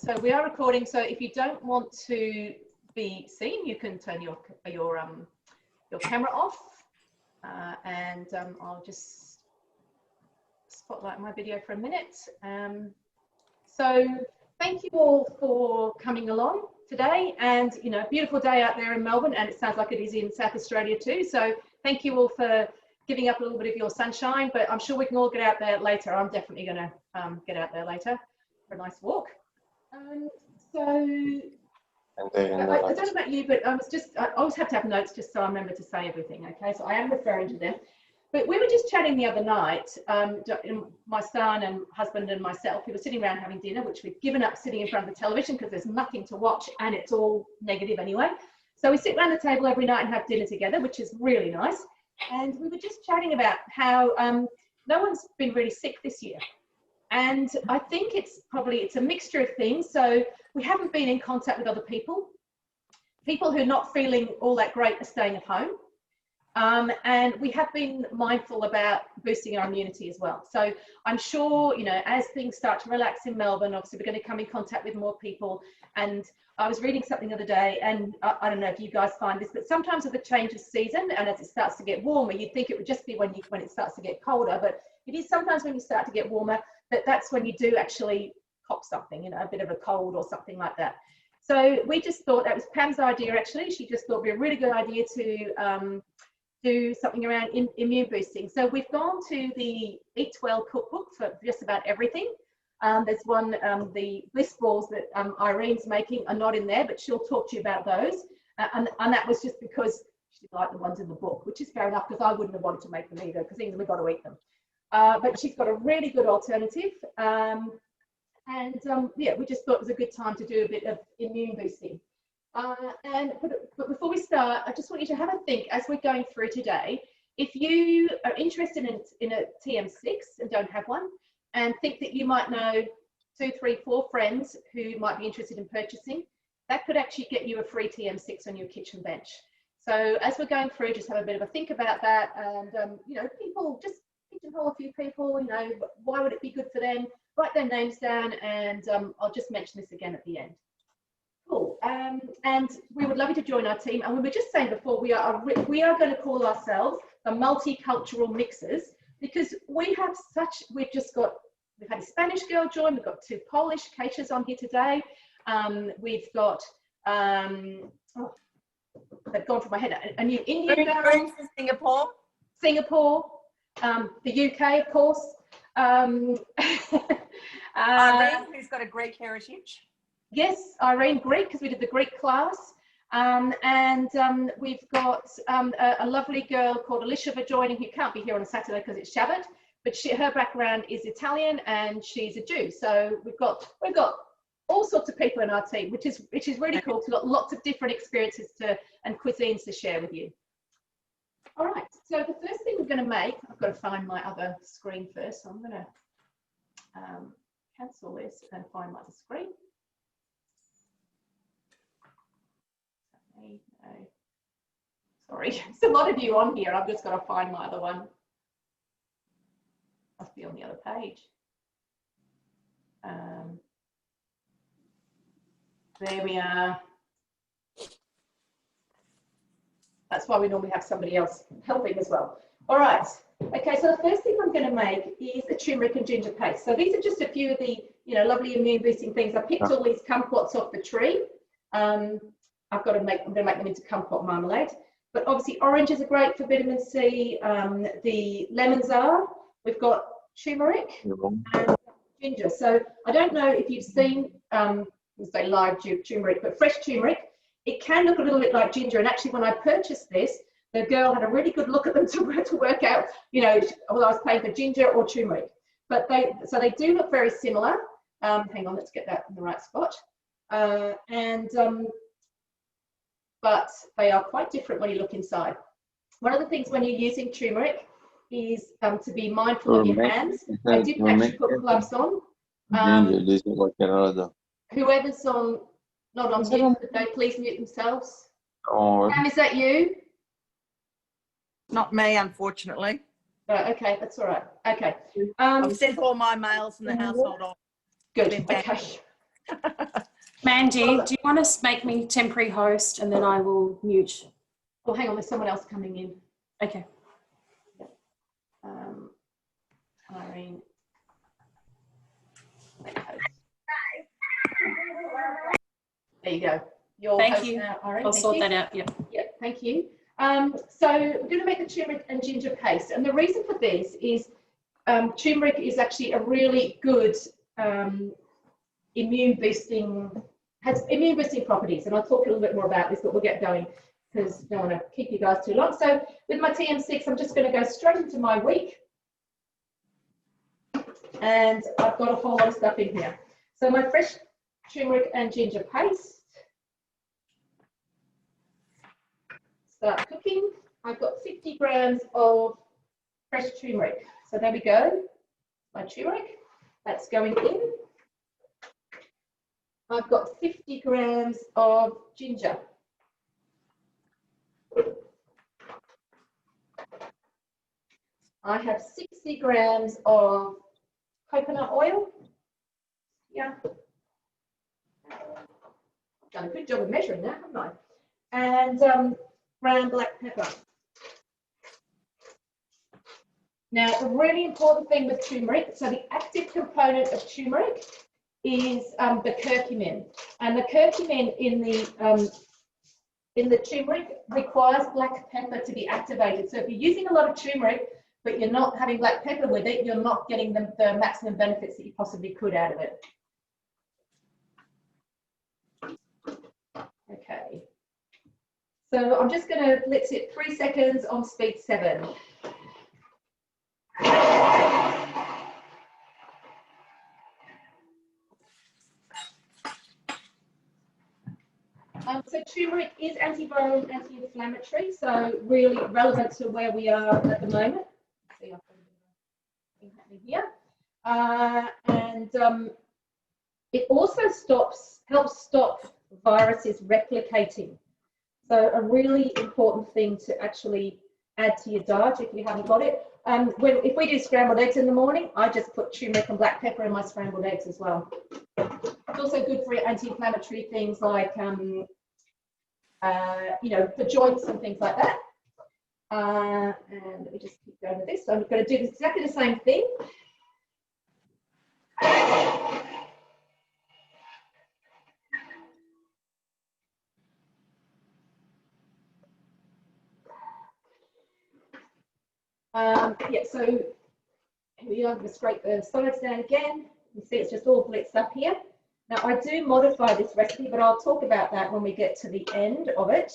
So we are recording. So if you don't want to be seen, you can turn your camera off, and I'll just spotlight my video for a minute. So thank you all for coming along today, and you know, beautiful day out there in Melbourne, and it sounds like it is in South Australia too. So thank you all for giving up a little bit of your sunshine, but I'm sure we can all get out there later. I'm definitely going to get out there later for a nice walk. I don't know about you, but I always have to have notes just so I remember to say everything. Okay, so I am referring to them. But we were just chatting the other night, my son and husband and myself, we were sitting around having dinner, which we've given up sitting in front of the television because there's nothing to watch and it's all negative anyway. So we sit around the table every night and have dinner together, which is really nice. And we were just chatting about how no one's been really sick this year. And I think it's a mixture of things. So we haven't been in contact with other people. People who are not feeling all that great are staying at home. And we have been mindful about boosting our immunity as well. So I'm sure, you know, as things start to relax in Melbourne, obviously we're going to come in contact with more people. And I was reading something the other day, and I don't know if you guys find this, but sometimes with the change of season and as it starts to get warmer, you'd think it would just be when it starts to get colder, but it is sometimes when you start to get warmer that's when you do actually cop something, you know, a bit of a cold or something like that. So we just thought, that was Pam's idea actually. She just thought it'd be a really good idea to do something around immune boosting. So we've gone to the Eat Well cookbook for just about everything. There's one, the bliss balls that Irene's making are not in there, but she'll talk to you about those. And that was just because she didn't like the ones in the book, which is fair enough, because I wouldn't have wanted to make them either, because we've got to eat them. But she's got a really good alternative. Yeah, we just thought it was a good time to do a bit of immune boosting. But before we start, I just want you to have a think as we're going through today. If you are interested in a TM6 and don't have one, and think that you might know 2, 3, 4 friends who might be interested in purchasing, that could actually get you a free TM6 on your kitchen bench. So as we're going through, just have a bit of a think about that, and you know, people just pigeonhole a few people. You know, why would it be good for them? Write their names down, and I'll just mention this again at the end. Cool. And we would love you to join our team. And we were just saying before, we are going to call ourselves the multicultural mixers, because we've had a Spanish girl join, we've got 2 Polish Keisha's on here today. We've got they've gone from my head, a new Indian girl from Singapore, the UK, of course. Irene, who's got a Greek heritage. Yes, Irene, Greek, because we did the Greek class. We've got a lovely girl called Alicia joining, who can't be here on a Saturday because it's Shabbat, but her background is Italian and she's a Jew. So we've got all sorts of people in our team, which is really cool. We've got lots of different experiences and cuisines to share with you. All right, so the first thing we're going to make, I've got to find my other screen first, so I'm going to cancel this and find my other screen. No. Sorry, there's a lot of you on here. I've just got to find my other one. Must be on the other page. There we are. That's why we normally have somebody else helping as well. All right. Okay, so the first thing I'm going to make is a turmeric and ginger paste. So these are just a few of the, you know, lovely immune boosting things. I picked all these kumquats off the tree. I'm going to make them into kumquat marmalade. But obviously oranges are great for vitamin C. The lemons are. We've got turmeric and ginger. So I don't know if you've seen, say live turmeric, but fresh turmeric. It can look a little bit like ginger. And actually, when I purchased this, the girl had a really good look at them to work out, you know, whether I was paying for ginger or turmeric. But they do look very similar. Hang on, let's get that in the right spot. But they are quite different when you look inside. One of the things when you're using turmeric is to be mindful of your hands. I didn't actually put gloves on. Whoever's on, not on mute, could they please mute themselves? Pam, is that you? Not me, unfortunately. Right, okay, that's all right. Okay. I've sent all my mails in the household off. Good, okay. Mandy, do you want to make me temporary host and then I will mute? Oh, hang on, there's someone else coming in. Okay. Irene. There you go. Thank you. Irene. I'll sort that out. Yep. Yep, thank you. So we're going to make the turmeric and ginger paste. And the reason for this is turmeric is actually a really good immune boosting properties. And I'll talk a little bit more about this, but we'll get going because I don't want to keep you guys too long. So with my TM6, I'm just going to go straight into my week. And I've got a whole lot of stuff in here. So my fresh turmeric and ginger paste. Start cooking. I've got 50 grams of fresh turmeric. So there we go. My turmeric, that's going in. I've got 50 grams of ginger. I have 60 grams of coconut oil. Yeah. Done a good job of measuring that, haven't I? And ground black pepper. Now, the really important thing with turmeric, so the active component of turmeric is the curcumin. And the curcumin in the turmeric requires black pepper to be activated. So if you're using a lot of turmeric, but you're not having black pepper with it, you're not getting the maximum benefits that you possibly could out of it. Okay. So I'm just going to blitz it 3 seconds on speed 7. So turmeric is antiviral and anti-inflammatory, so really relevant to where we are at the moment. See, I've got a thing happening here. And it also helps stop viruses replicating. So a really important thing to actually add to your diet if you haven't got it. If we do scrambled eggs in the morning, I just put turmeric and black pepper in my scrambled eggs as well. It's also good for anti-inflammatory things like, you know, the joints and things like that. And let me just keep going with this. So I'm going to do exactly the same thing. Yeah, so here we are. I'm going to scrape the sides down again. You see it's just all blitzed up here. Now I do modify this recipe, but I'll talk about that when we get to the end of it.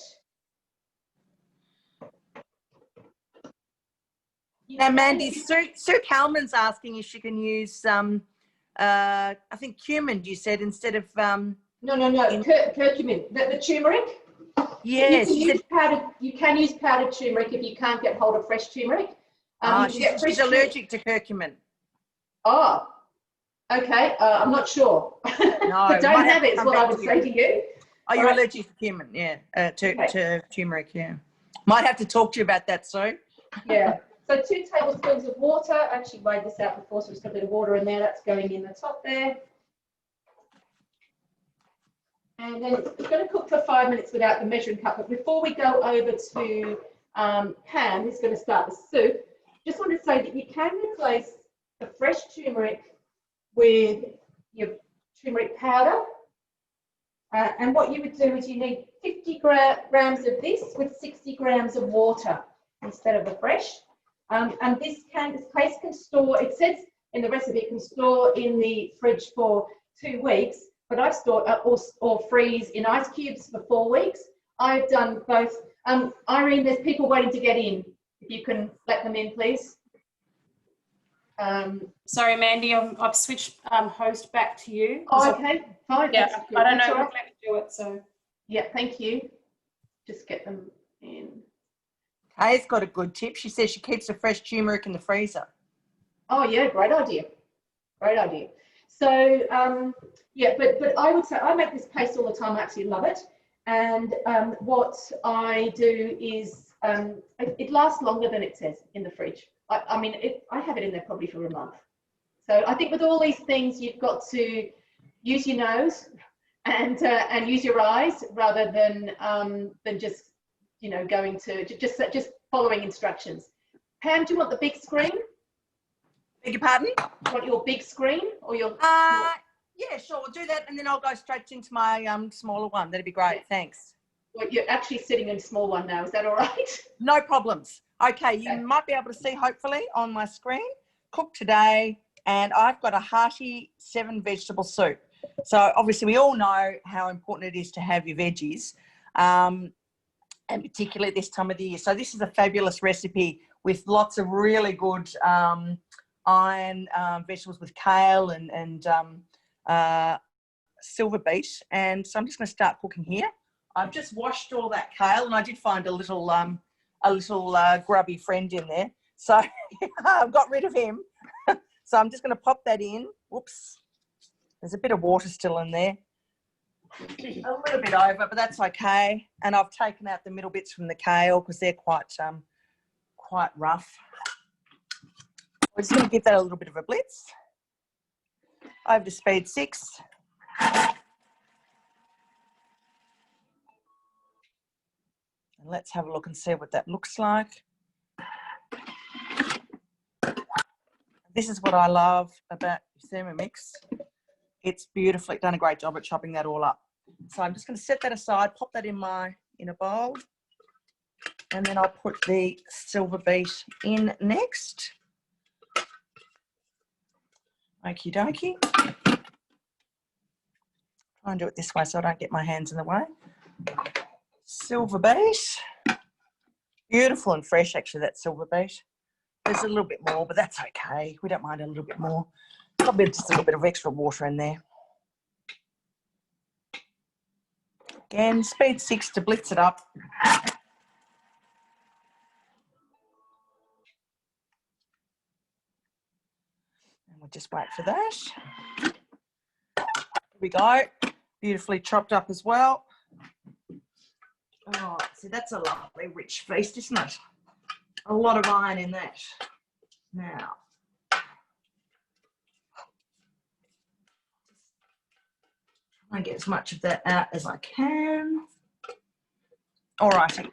Now, Mandy, Sue Calman's asking if she can use I think cumin, you said, instead of No, curcumin. The turmeric. Yes, you can use powdered turmeric if you can't get hold of fresh turmeric. She's allergic to curcumin. Oh, okay. I'm not sure. No, don't have it is what I would say to you. Oh, you're allergic to cumin, yeah, to turmeric, yeah. Might have to talk to you about that, Sue. Yeah. So 2 tablespoons of water. I actually weighed this out before, so there's got a bit of water in there. That's going in the top there. And then it's going to cook for 5 minutes without the measuring cup. But before we go over to Pam, who's going to start the soup, just want to say that you can replace the fresh turmeric with your turmeric powder. And what you would do is you need 50 grams of this with 60 grams of water instead of the fresh. And this paste can store, it says in the recipe, it can store in the fridge for 2 weeks, but I've stored or freeze in ice cubes for 4 weeks. I've done both. Irene, there's people waiting to get in. If you can let them in, please. Sorry, Mandy, I've switched host back to you. Oh, okay, fine. Yeah, I don't know what to do it, so. Yeah, thank you. Just get them in. Kay's got a good tip. She says she keeps the fresh turmeric in the freezer. Oh, yeah, great idea. Great idea. So, yeah, but I would say I make this paste all the time. I actually love it. And what I do is it lasts longer than it says in the fridge. I mean, I have it in there probably for a month. So I think with all these things, you've got to use your nose and use your eyes rather than just, you know, going to just following instructions. Pam, do you want the big screen? Beg your pardon? Do you want your big screen or your? Yeah, sure. We'll do that, and then I'll go straight into my smaller one. That'd be great. Yeah. Thanks. Well, you're actually sitting in a small one now. Is that all right? No problems. Okay, you might be able to see, hopefully, on my screen. Cooked today, and I've got a hearty 7-vegetable soup. So obviously we all know how important it is to have your veggies, and particularly this time of the year. So this is a fabulous recipe with lots of really good iron vegetables with kale and silver beet. And so I'm just going to start cooking here. I've just washed all that kale, and I did find a little grubby friend in there. So I've got rid of him. So I'm just going to pop that in. Whoops. There's a bit of water still in there. A little bit over, but that's okay. And I've taken out the middle bits from the kale because they're quite rough. We're just going to give that a little bit of a blitz. Over to speed 6. And let's have a look and see what that looks like. This is what I love about Thermomix. It's beautifully done a great job at chopping that all up. So I'm just going to set that aside, pop that in a bowl, and then I'll put the silver beet in next. Okie dokie. Try and do it this way so I don't get my hands in the way. Silver beet. Beautiful and fresh, actually, that silver beet. There's a little bit more, but that's okay. We don't mind a little bit more. Probably just a little bit of extra water in there. Again, speed 6 to blitz it up. And we'll just wait for that. Here we go. Beautifully chopped up as well. Oh, see, that's a lovely rich feast, isn't it? A lot of iron in that. Now, try and get as much of that out as I can. All righty.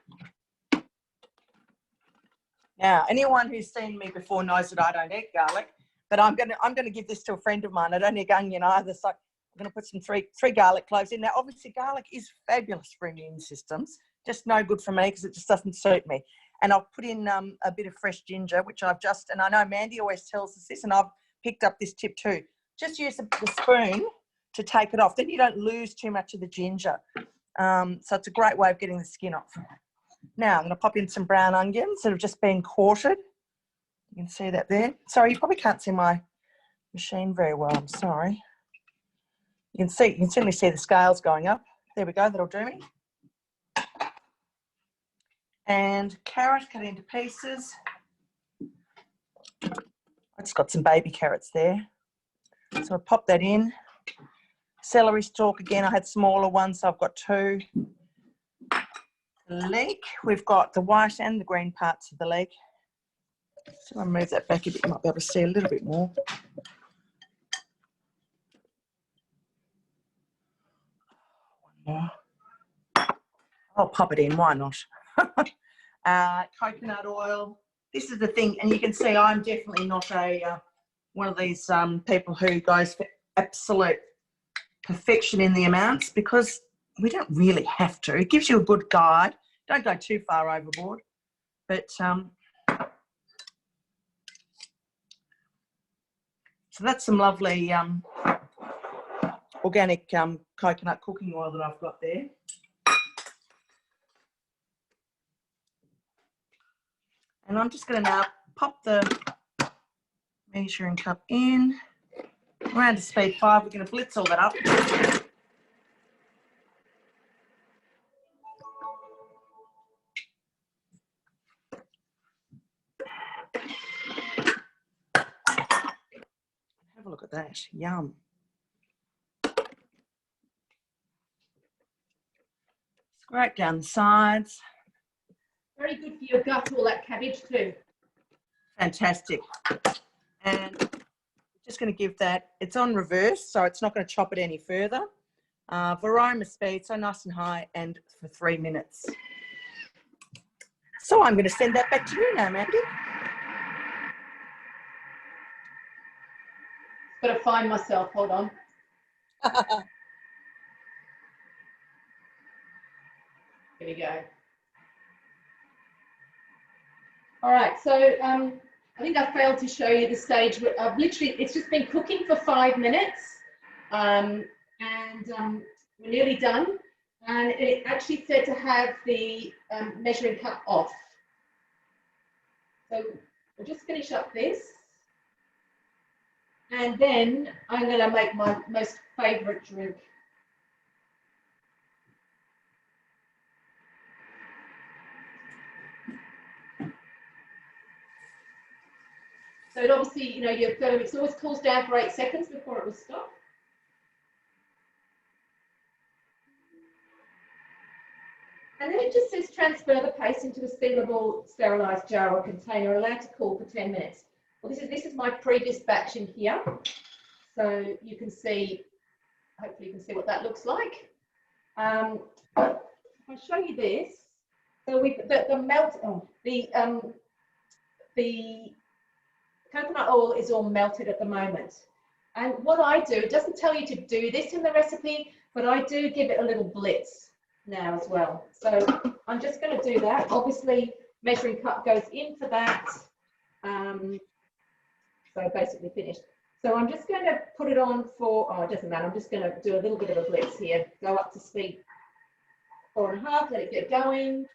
Now, anyone who's seen me before knows that I don't eat garlic, but I'm gonna give this to a friend of mine. I don't eat onion either, so I'm gonna put some three garlic cloves in. Now, obviously, garlic is fabulous for immune systems. Just no good for me because it just doesn't suit me. And I'll put in a bit of fresh ginger, which I've just, and I know Mandy always tells us this, and I've picked up this tip too. Just use the spoon to take it off. Then you don't lose too much of the ginger. So it's a great way of getting the skin off. Now I'm going to pop in some brown onions that have just been quartered. You can see that there. Sorry, you probably can't see my machine very well. I'm sorry. You can certainly see the scales going up. There we go. That'll do me. And carrot cut into pieces. I just got some baby carrots there. So I'll pop that in. Celery stalk, again, I had smaller ones, so I've got 2. Leek, we've got the white and the green parts of the leek. So I'll move that back a bit, you might be able to see a little bit more. One more. I'll pop it in, why not? Coconut oil. This is the thing, and you can see I'm definitely not one of these people who goes for absolute perfection in the amounts, because we don't really have to. It gives you a good guide. Don't go too far overboard. But so that's some lovely organic coconut cooking oil that I've got there. And I'm just going to now pop the measuring cup in. Around to speed 5, we're going to blitz all that up. Have a look at that, yum. Scrape down the sides. Very good for your gut, all that cabbage too. Fantastic. And Just going to give that, it's on reverse, so it's not going to chop it any further. Varoma speed, so nice and high, and for 3 minutes. So I'm going to send that back to you now, Mandy. Got to find myself, hold on. Here we go. All right, so I think I failed to show you the stage where I've literally, it's just been cooking for 5 minutes, and we're nearly done. And it actually said to have the measuring cup off. So we'll just finish up this. And then I'm going to make my most favourite drink. So it obviously, you know, your Thermomix always cools down for 8 seconds before it will stop. And then it just says transfer the paste into a sealable, sterilised jar or container, allowed to cool for 10 minutes. Well, this is my previous batch in here. So you can see, hopefully you can see what that looks like. I'll show you this. So the coconut oil is all melted at the moment. And what I do, it doesn't tell you to do this in the recipe, but I do give it a little blitz now as well. So I'm just going to do that. Obviously, measuring cup goes in for that. So basically finished. So I'm just going to put it on for, oh, it doesn't matter. I'm just going to do a little bit of a blitz here. Go up to speed 4.5, let it get going.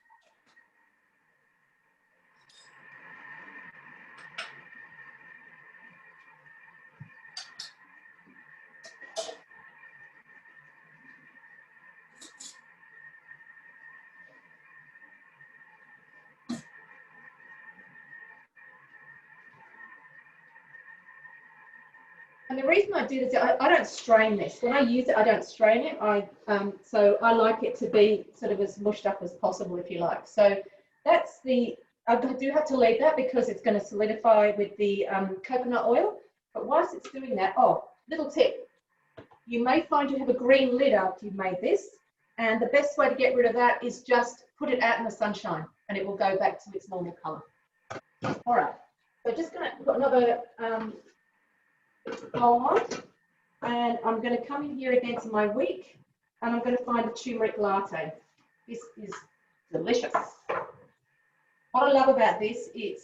And the reason I do this, I don't strain this. When I use it, I don't strain it. So I like it to be sort of as mushed up as possible, if you like. So that's the, I do have to leave that because it's going to solidify with the coconut oil. But whilst it's doing that, oh, little tip. You may find you have a green lid after you've made this. And the best way to get rid of that is just put it out in the sunshine and it will go back to its normal color. All right. So just going to put another bowl on, and I'm going to come in here again to my week, and I'm going to find a turmeric latte. This is delicious. What I love about this, it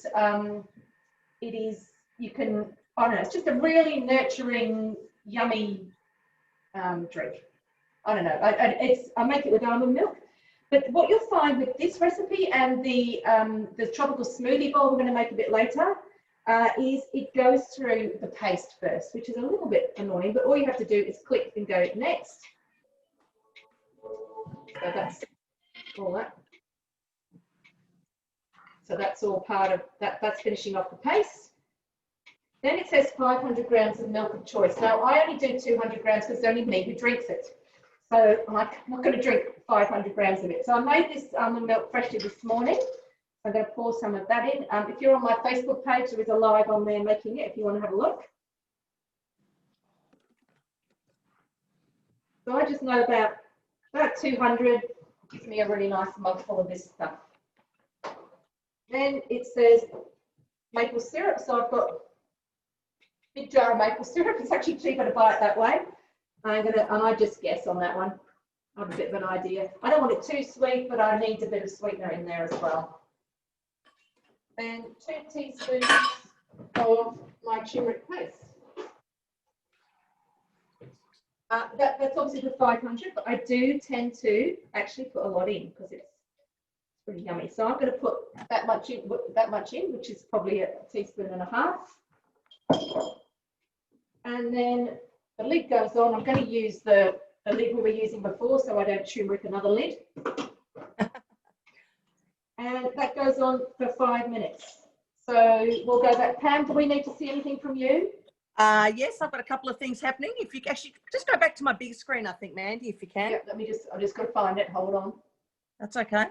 is, you can, I don't know, it's just a really nurturing, yummy drink. I don't know, I make it with almond milk. But what you'll find with this recipe and the tropical smoothie bowl we're going to make a bit later, is it goes through the paste first, which is a little bit annoying, but all you have to do is click and go next. So that's all that. So that's all part of that, that's finishing off the paste. Then it says 500 grams of milk of choice. Now I only do 200 grams because it's only me who drinks it. So I'm not going to drink 500 grams of it. So I made this almond milk freshly this morning. I'm going to pour some of that in. If you're on my Facebook page, there is a live on there making it if you want to have a look. So I just know about 200 gives me a really nice mug full of this stuff. Then it says maple syrup. So I've got a big jar of maple syrup. It's actually cheaper to buy it that way. And I just guess on that one. I have a bit of an idea. I don't want it too sweet, but I need a bit of sweetener in there as well. And 2 teaspoons of my turmeric paste. That's obviously for 500, but I do tend to actually put a lot in because it's pretty yummy. So I'm going to put that much in, which is probably a teaspoon and a half. And then the lid goes on. I'm going to use the lid we were using before, so I don't turmeric another lid. And that goes on for 5 minutes. So we'll go back. Pam, do we need to see anything from you? Yes, I've got a couple of things happening. If you actually just go back to my big screen, I think, Mandy, if you can. Yeah, I've just got to find it. Hold on. That's okay.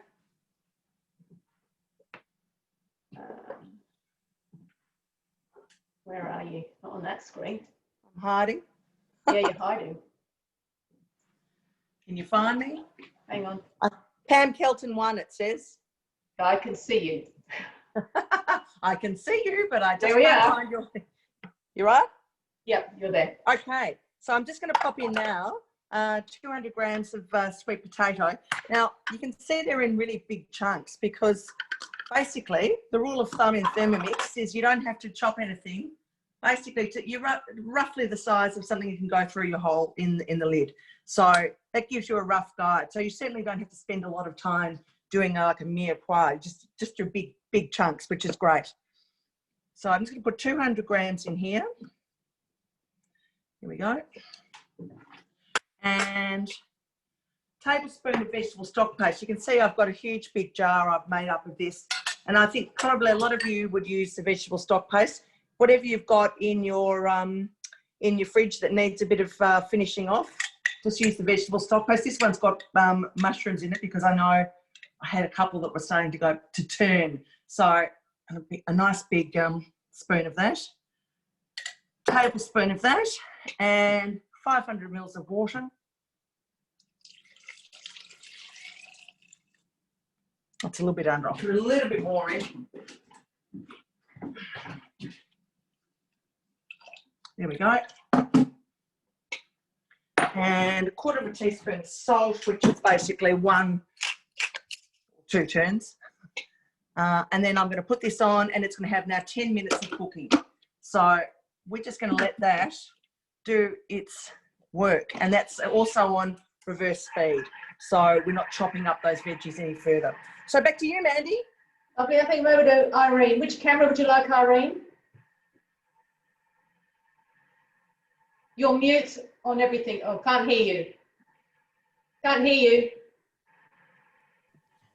Where are you? Not on that screen. I'm hiding. Yeah, you're hiding. Can you find me? Hang on. Pam Kelton 1, it says. I can see you. I can see you, but I just There we can't are. find you. You right? Yep, you're there. Okay, so I'm just going to pop in now 200 grams of sweet potato. Now, you can see they're in really big chunks because basically the rule of thumb in Thermomix is you don't have to chop anything. Basically, you're roughly the size of something you can go through your hole in the lid. So that gives you a rough guide. So you certainly don't have to spend a lot of time doing like a mirepoix, just your big chunks, which is great. So I'm just going to put 200 grams in here. Here we go. And tablespoon of vegetable stock paste. You can see I've got a huge big jar I've made up of this. And I think probably a lot of you would use the vegetable stock paste. Whatever you've got in your fridge that needs a bit of finishing off, just use the vegetable stock paste. This one's got mushrooms in it because I know I had a couple that were starting to turn. So a nice big spoon of that, tablespoon of that, and 500 mils of water. That's a little bit under. I'll put a little bit more in. There we go. And a quarter of a teaspoon of salt, which is basically 1 or 2 turns. And then I'm going to put this on, and it's going to have now 10 minutes of cooking. So we're just going to let that do its work. And that's also on reverse speed. So we're not chopping up those veggies any further. So back to you, Mandy. Okay, I think we're over to Irene. Which camera would you like, Irene? You're mute on everything. Oh, can't hear you. Can't hear you.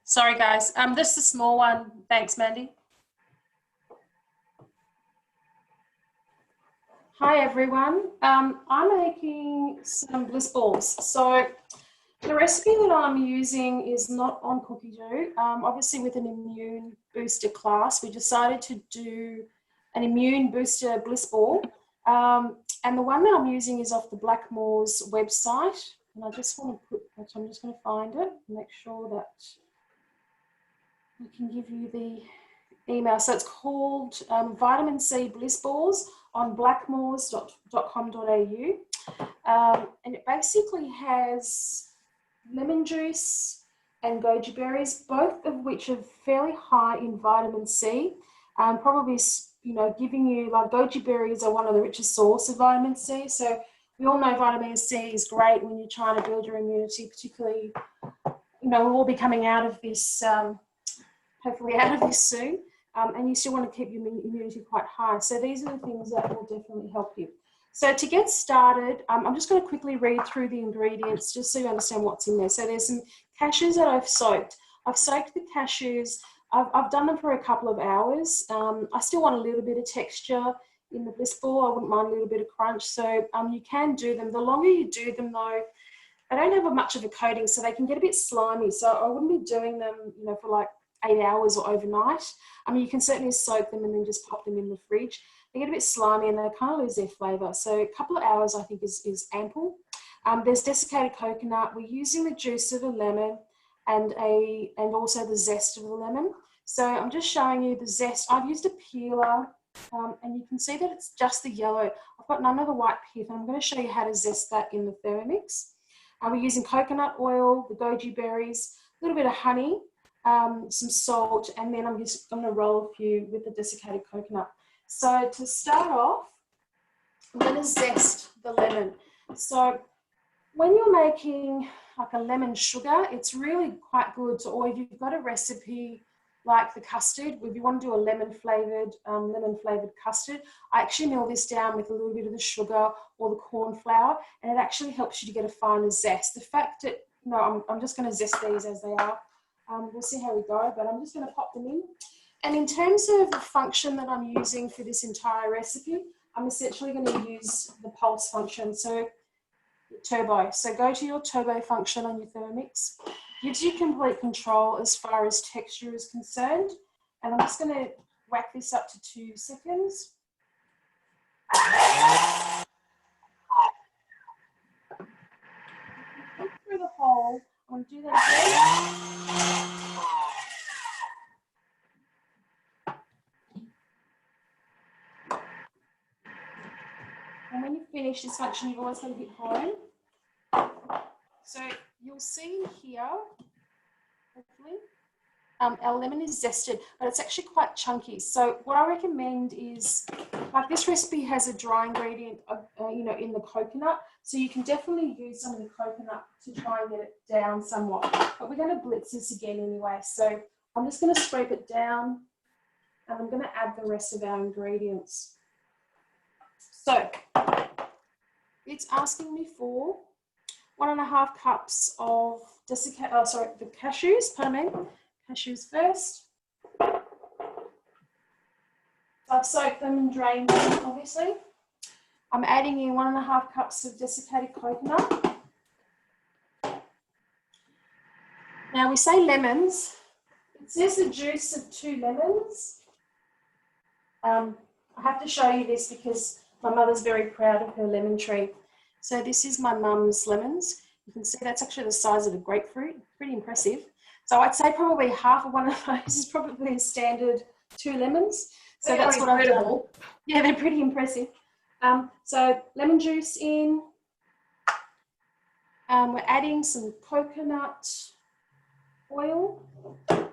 Sorry, guys. This is a small one. Thanks, Mandy. Hi, everyone. I'm making some bliss balls. So the recipe that I'm using is not on cookie dough. Obviously, with an immune booster class, we decided to do an immune booster bliss ball. And the one that I'm using is off the Blackmore's website. And I just want to I'm just going to find it and make sure that I can give you the email. So it's called Vitamin C Bliss Balls on blackmores.com.au. And it basically has lemon juice and goji berries, both of which are fairly high in vitamin C. Probably, giving you, like, goji berries are one of the richest sources of vitamin C. So we all know vitamin C is great when you're trying to build your immunity, particularly, we'll all be coming out of this, hopefully out of this soon. And you still want to keep your immunity quite high. So these are the things that will definitely help you. So to get started, I'm just going to quickly read through the ingredients just so you understand what's in there. So there's some cashews that I've soaked. I've soaked the cashews. I've done them for a couple of hours. I still want a little bit of texture in the bliss ball. I wouldn't mind a little bit of crunch. So you can do them. The longer you do them, though, they don't have much of a coating, so they can get a bit slimy. So I wouldn't be doing them, for like 8 hours or overnight. You can certainly soak them and then just pop them in the fridge. They get a bit slimy and they kind of lose their flavour. So a couple of hours I think is ample. There's desiccated coconut. We're using the juice of a lemon and also the zest of the lemon. So I'm just showing you the zest. I've used a peeler and you can see that it's just the yellow. I've got none of the white pith, and I'm going to show you how to zest that in the Thermomix. We're using coconut oil, the goji berries, a little bit of honey, some salt, and then I'm just going to roll a few with the desiccated coconut. So to start off, I'm going to zest the lemon. So when you're making like a lemon sugar, it's really quite good to, or if you've got a recipe like the custard, if you want to do a lemon flavored custard, I actually mill this down with a little bit of the sugar or the corn flour, and it actually helps you to get a finer zest. The fact that, I'm just going to zest these as they are. We'll see how we go, but I'm just going to pop them in. And in terms of the function that I'm using for this entire recipe, I'm essentially going to use the pulse function, so turbo. So go to your turbo function on your Thermomix. Gives you complete control as far as texture is concerned. And I'm just going to whack this up to 2 seconds. Look through the hole. I'm going to do that again. And when you finish this function, you've always got to hit home. So you'll see here, hopefully, our lemon is zested, but it's actually quite chunky. So what I recommend is, like this recipe has a dry ingredient, you know, in the coconut. So you can definitely use some of the coconut to try and get it down somewhat. But we're going to blitz this again anyway. So I'm just going to scrape it down and I'm going to add the rest of our ingredients. So it's asking me for 1.5 cups of desiccated, the cashews, pardon me. Cashews first. So I've soaked them and drained them, obviously. I'm adding in 1.5 cups of desiccated coconut. Now we say lemons. It says the juice of 2 lemons. I have to show you this because my mother's very proud of her lemon tree. So this is my mum's lemons. You can see that's actually the size of a grapefruit. Pretty impressive. So I'd say probably half of one of those is probably a standard 2 lemons. So that's what I've done. Yeah, they're pretty impressive. So lemon juice in. We're adding some coconut oil. 2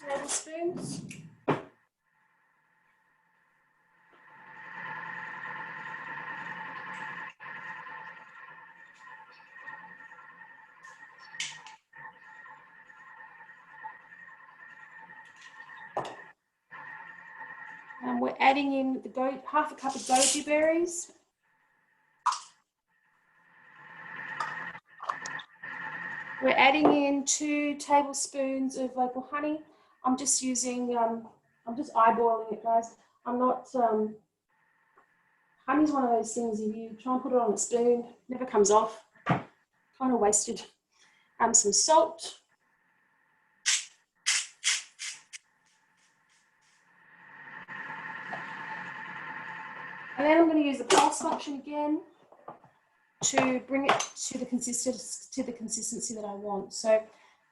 tablespoons. And we're adding in the half a cup of goji berries. We're adding in 2 tablespoons of local honey. I'm just using, I'm just eyeballing it, guys. I'm not, honey's one of those things, if you try and put it on a spoon, it never comes off. Kind of wasted. Some salt. And then I'm going to use the pulse function again to bring it to the consistency that I want. So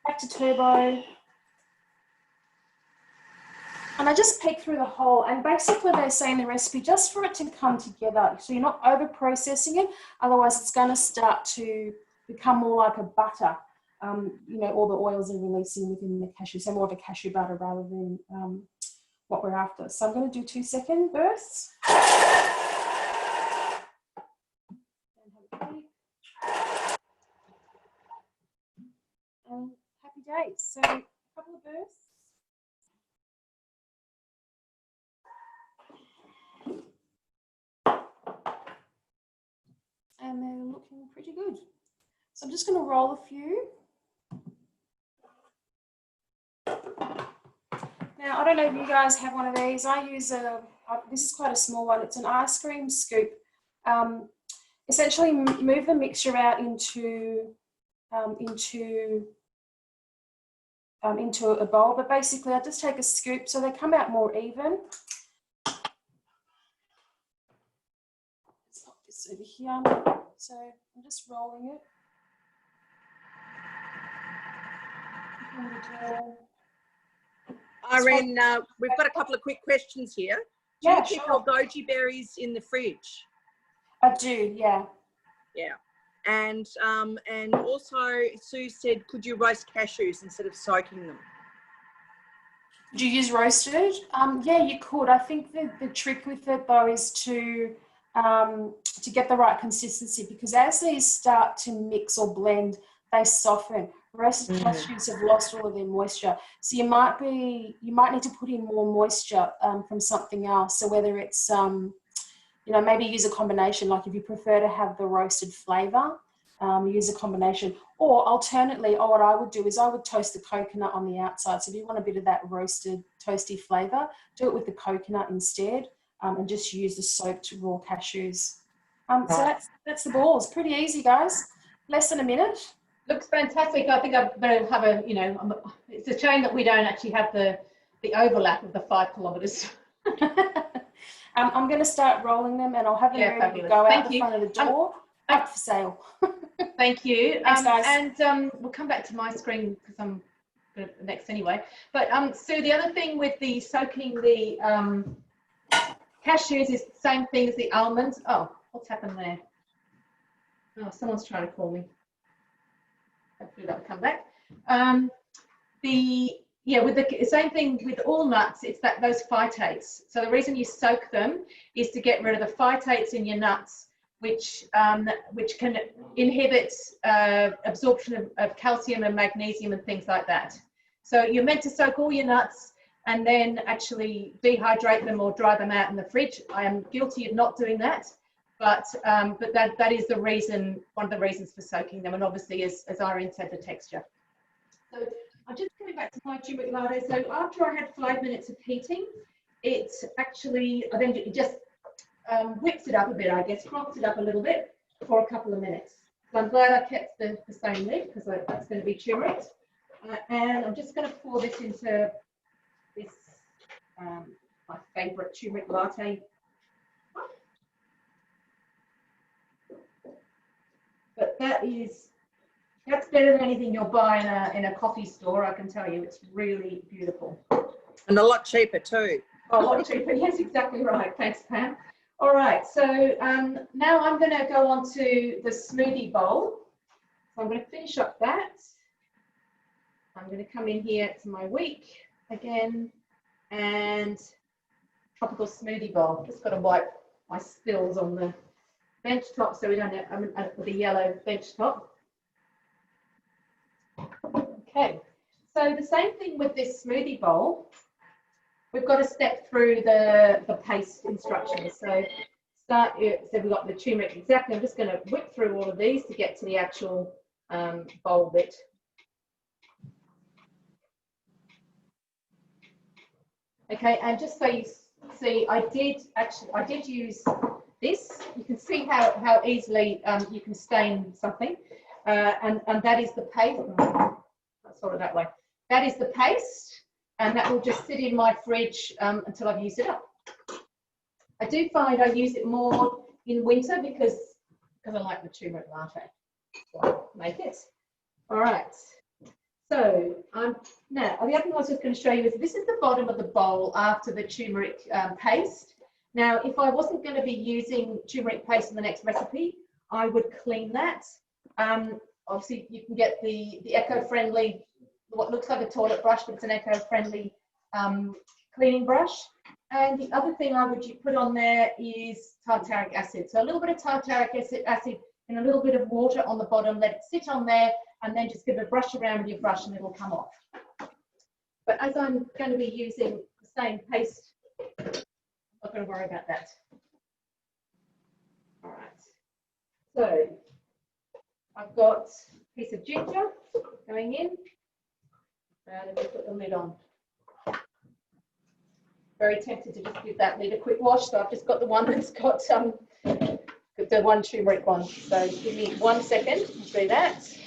back to turbo. And I just peek through the hole, and basically they say in the recipe just for it to come together. So you're not over processing it, otherwise it's going to start to become more like a butter. You know, all the oils are releasing within the cashew, so more of a cashew butter rather than what we're after. So I'm going to do 2-second bursts. And happy days. So a couple of bursts. And they're looking pretty good. So I'm just going to roll a few. Now, I don't know if you guys have one of these. I use this is quite a small one. It's an ice cream scoop. Essentially, move the mixture out into a bowl. But basically, I just take a scoop so they come out more even. Let's pop this over here. So I'm just rolling it. Irene, we've got a couple of quick questions here. Do you keep your goji berries in the fridge? I do, yeah. Yeah. And also Sue said, could you roast cashews instead of soaking them? Do you use roasted? Yeah, you could. I think the trick with it though is to get the right consistency, because as these start to mix or blend, they soften. Roasted cashews have lost all of their moisture, so you might need to put in more moisture from something else. So whether it's you know, maybe use a combination, like if you prefer to have the roasted flavour, use a combination. Or alternately, what I would do is I would toast the coconut on the outside. So if you want a bit of that roasted toasty flavour, do it with the coconut instead, and just use the soaked raw cashews. So that's the balls. Pretty easy, guys. Less than a minute. Looks fantastic. I think I better have a, you know, it's a shame that we don't actually have the overlap of the 5 kilometres. I'm going to start rolling them, and I'll have them ready to fabulous. go out Thank the you. front of the door. Up for sale. Thank you. Thanks, guys. And we'll come back to my screen because I'm next anyway. But Sue, the other thing with the soaking the cashews is the same thing as the almonds. Oh, what's happened there? Oh, someone's trying to call me. Hopefully that'll come back. With the same thing with all nuts, it's those phytates. So the reason you soak them is to get rid of the phytates in your nuts, which can inhibit absorption of calcium and magnesium and things like that. So you're meant to soak all your nuts and then actually dehydrate them or dry them out in the fridge. I am guilty of not doing that, but that is the reason, one of the reasons for soaking them, and obviously as Irene said, the texture. So I'm just coming back to my turmeric latte. So after I had 5 minutes of heating, it actually, I then just whips it up a bit, I guess, crumps it up a little bit for a couple of minutes. So I'm glad I kept the same lid because that's going to be turmeric. And I'm just going to pour this into this, my favourite turmeric latte. But that's better than anything you'll buy in a coffee store, I can tell you. It's really beautiful. And a lot cheaper too. Oh, a lot cheaper, yes, exactly right. Thanks, Pam. All right, so now I'm going to go on to the smoothie bowl. So I'm going to finish up that. I'm going to come in here to my wheat again and tropical smoothie bowl. Just got to wipe my spills on the bench top so we don't have the yellow bench top. Okay, so the same thing with this smoothie bowl. We've got to step through the paste instructions. So we've got the turmeric exactly. I'm just going to whip through all of these to get to the actual bowl bit. Okay, and just so you see, I did use this. You can see how easily you can stain something, and that is the paste. Let's sort it that way. That is the paste, and that will just sit in my fridge until I've used it up. I do find I use it more in winter because I like the turmeric latte. So I'll make it. All right. So now the other thing I was just going to show you is this is the bottom of the bowl after the turmeric paste. Now, if I wasn't going to be using turmeric paste in the next recipe, I would clean that. Obviously, you can get the eco-friendly, what looks like a toilet brush, but it's an eco-friendly cleaning brush. And the other thing I would put on there is tartaric acid. So a little bit of tartaric acid and a little bit of water on the bottom, let it sit on there, and then just give it a brush around with your brush and it'll come off. But as I'm going to be using the same paste, I'm not going to worry about that. All right. So I've got a piece of ginger going in, and I'll put the lid on. Very tempted to just give that lid a quick wash, so I've just got the one that's got the one turmeric one. So give me 1 second to do that.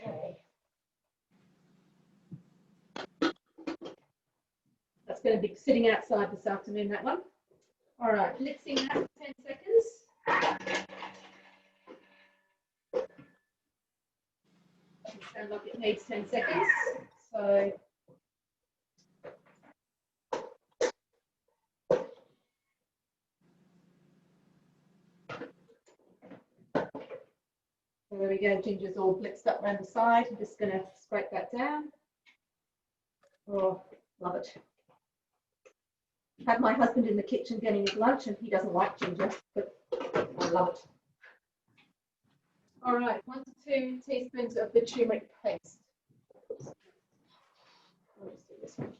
Okay. That's going to be sitting outside this afternoon, that one. All right, mixing that for 10 seconds. Doesn't sound like it needs 10 seconds. So there we go, ginger's all blitzed up around the side. I'm just going to scrape that down. Oh, love it. I had my husband in the kitchen getting his lunch and he doesn't like ginger, but I love it. All right, 1 to 2 teaspoons of the turmeric paste. Let's do this one.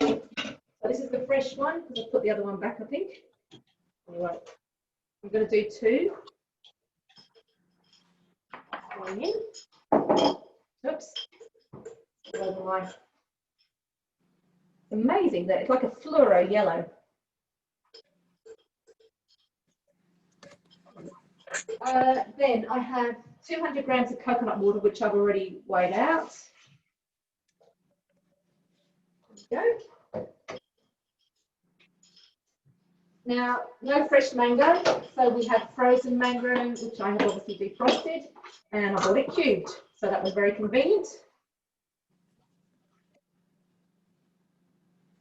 So this is the fresh one because I put the other one back, I think. Anyway, I'm going to do 2. Going in. Oops. Over my. It's amazing that it's like a fluoro yellow. Then I have 200 grams of coconut water, which I've already weighed out. There we go. Now, no fresh mango, so we have frozen mango, which I have obviously defrosted, and I've got it cubed, so that was very convenient.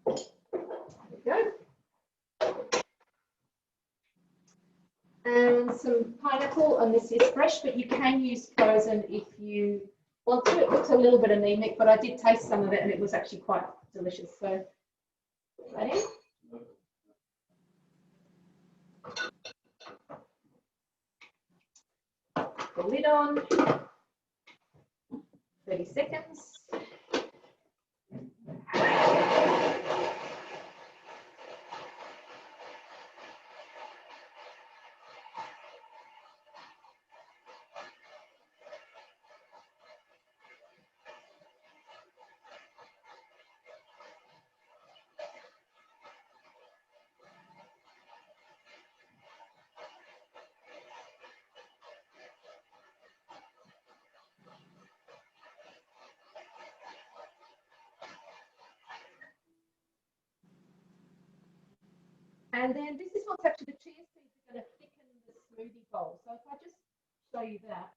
There we go. And some pineapple, and this is fresh, but you can use frozen if you want to. It looks a little bit anemic, but I did taste some of it and it was actually quite delicious. So, put that in. The lid on. 30 seconds. And then this is what's actually the chia seeds are going to thicken the smoothie bowl. So if I just show you that.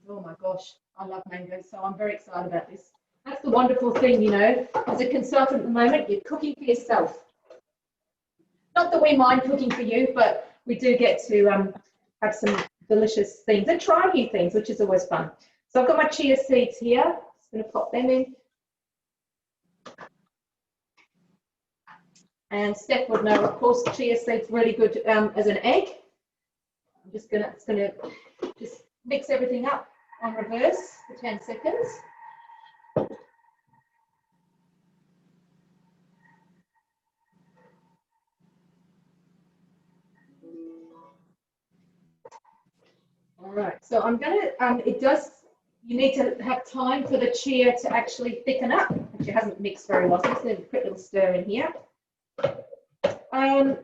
Oh my gosh, I love mango, so I'm very excited about this. That's the wonderful thing, you know, as a consultant at the moment, you're cooking for yourself. Not that we mind cooking for you, but we do get to have some delicious things and try new things, which is always fun. So I've got my chia seeds here. Just going to pop them in. And Steph would know, of course, chia seeds really good as an egg. I'm just gonna just mix everything up on reverse for 10 seconds. All right, so I'm gonna, you need to have time for the chia to actually thicken up, which it hasn't mixed very well, so I'm just gonna put a little stir in here.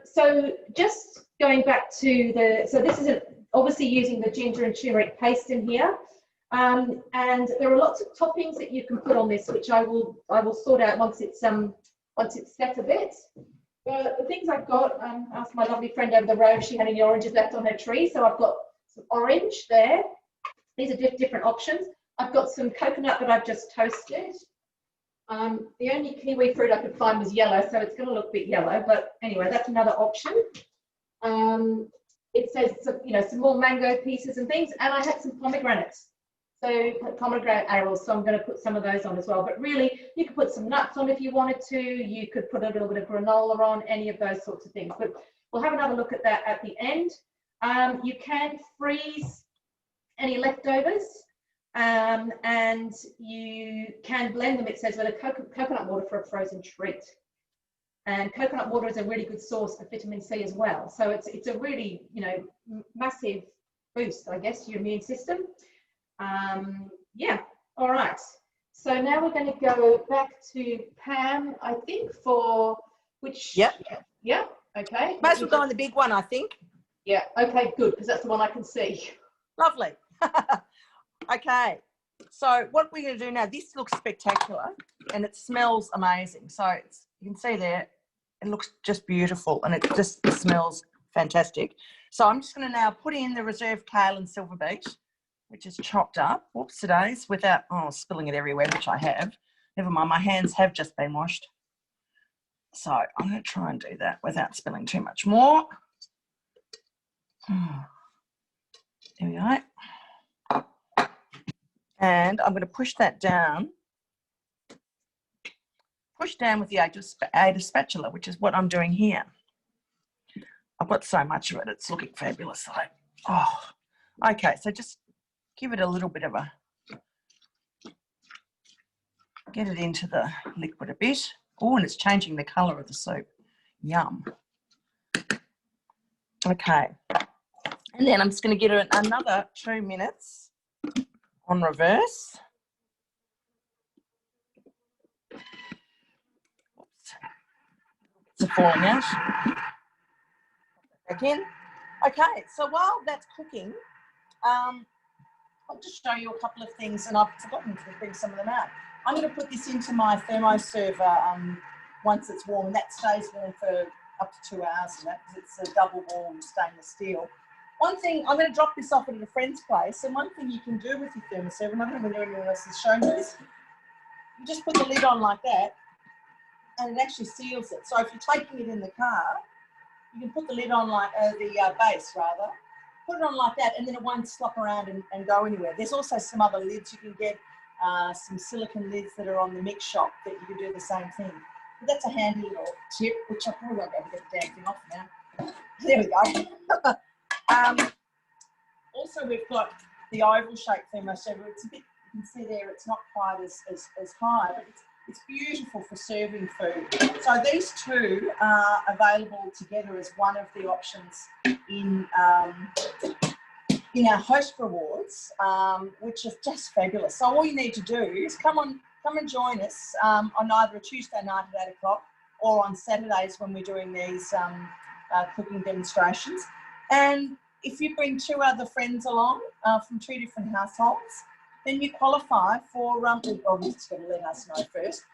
So just going back to so this is obviously using the ginger and turmeric paste in here. And there are lots of toppings that you can put on this, which I will sort out once it's set a bit. The things I've got, asked my lovely friend over the road if she had any oranges left on her tree. So I've got some orange there. These are different options. I've got some coconut that I've just toasted. The only kiwi fruit I could find was yellow, so it's going to look a bit yellow. But anyway, that's another option. It says some more mango pieces and things, and I had some pomegranates. So pomegranate arrows, so I'm going to put some of those on as well. But really, you could put some nuts on if you wanted to. You could put a little bit of granola on, any of those sorts of things. But we'll have another look at that at the end. You can freeze any leftovers, and you can blend them, it says, with a coconut water for a frozen treat. And coconut water is a really good source of vitamin C as well. So it's a really, massive boost, I guess, to your immune system. Yeah, all right. So now we're going to go back to Pam, I think, for which... Yep. Yeah, okay. Might as well go on the big one, I think. Yeah, okay, good, because that's the one I can see. Lovely. Okay, so what we're going to do now, this looks spectacular and it smells amazing. So you can see there, it looks just beautiful and it just smells fantastic. So I'm just going to now put in the reserved kale and silver beet, which is chopped up, whoops today's, without spilling it everywhere, which I have. Never mind, my hands have just been washed. So I'm going to try and do that without spilling too much more. There we go. And I'm going to push that down. Push down with the aid of spatula, which is what I'm doing here. I've got so much of it, it's looking fabulous. Okay, so just give it a little bit of get it into the liquid a bit. Oh, and it's changing the colour of the soup. Yum. Okay. And then I'm just going to give it another 2 minutes on reverse. Oops. It's falling out. Back in. Okay, so while that's cooking, I'll just show you a couple of things, and I've forgotten to bring some of them out. I'm going to put this into my thermo server once it's warm, and that stays warm for up to 2 hours, and that, because it's a double wall stainless steel. One thing, I'm going to drop this off at a friend's place, and one thing you can do with your thermo server, and I don't know whether anyone else has shown you this, you just put the lid on like that, and it actually seals it. So if you're taking it in the car, you can put the lid on like the base rather, put it on like that, and then it won't slop around and go anywhere. There's also some other lids you can get, some silicone lids that are on the mix shop that you can do the same thing. But that's a handy little tip, which I probably won't be able to get the damn thing off now. There we go. Also, we've got the oval shaped thermo server. It's a bit, you can see there, it's not quite as high, but it's beautiful for serving food. So these two are available together as one of the options in our host rewards, which is just fabulous. So all you need to do is come and join us on either a Tuesday night at 8 o'clock or on Saturdays when we're doing these cooking demonstrations. And if you bring 2 other friends along from 2 different households, then you qualify for, we're just going to let us know first,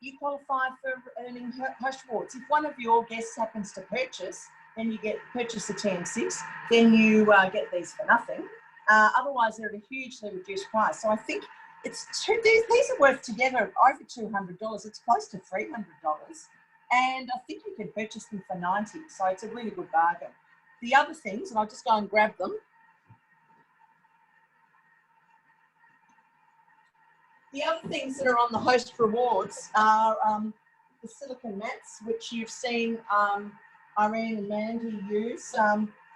you qualify for earning host rewards. If one of your guests happens to purchase, then you purchase a TM6, then you get these for nothing. Otherwise, they're at a hugely reduced price. So I think these are worth together over $200. It's close to $300. And I think you can purchase them for $90. So it's a really good bargain. The other things, and I'll just go and grab them. The other things that are on the host rewards are the silicone mats, which you've seen Irene and Mandy use.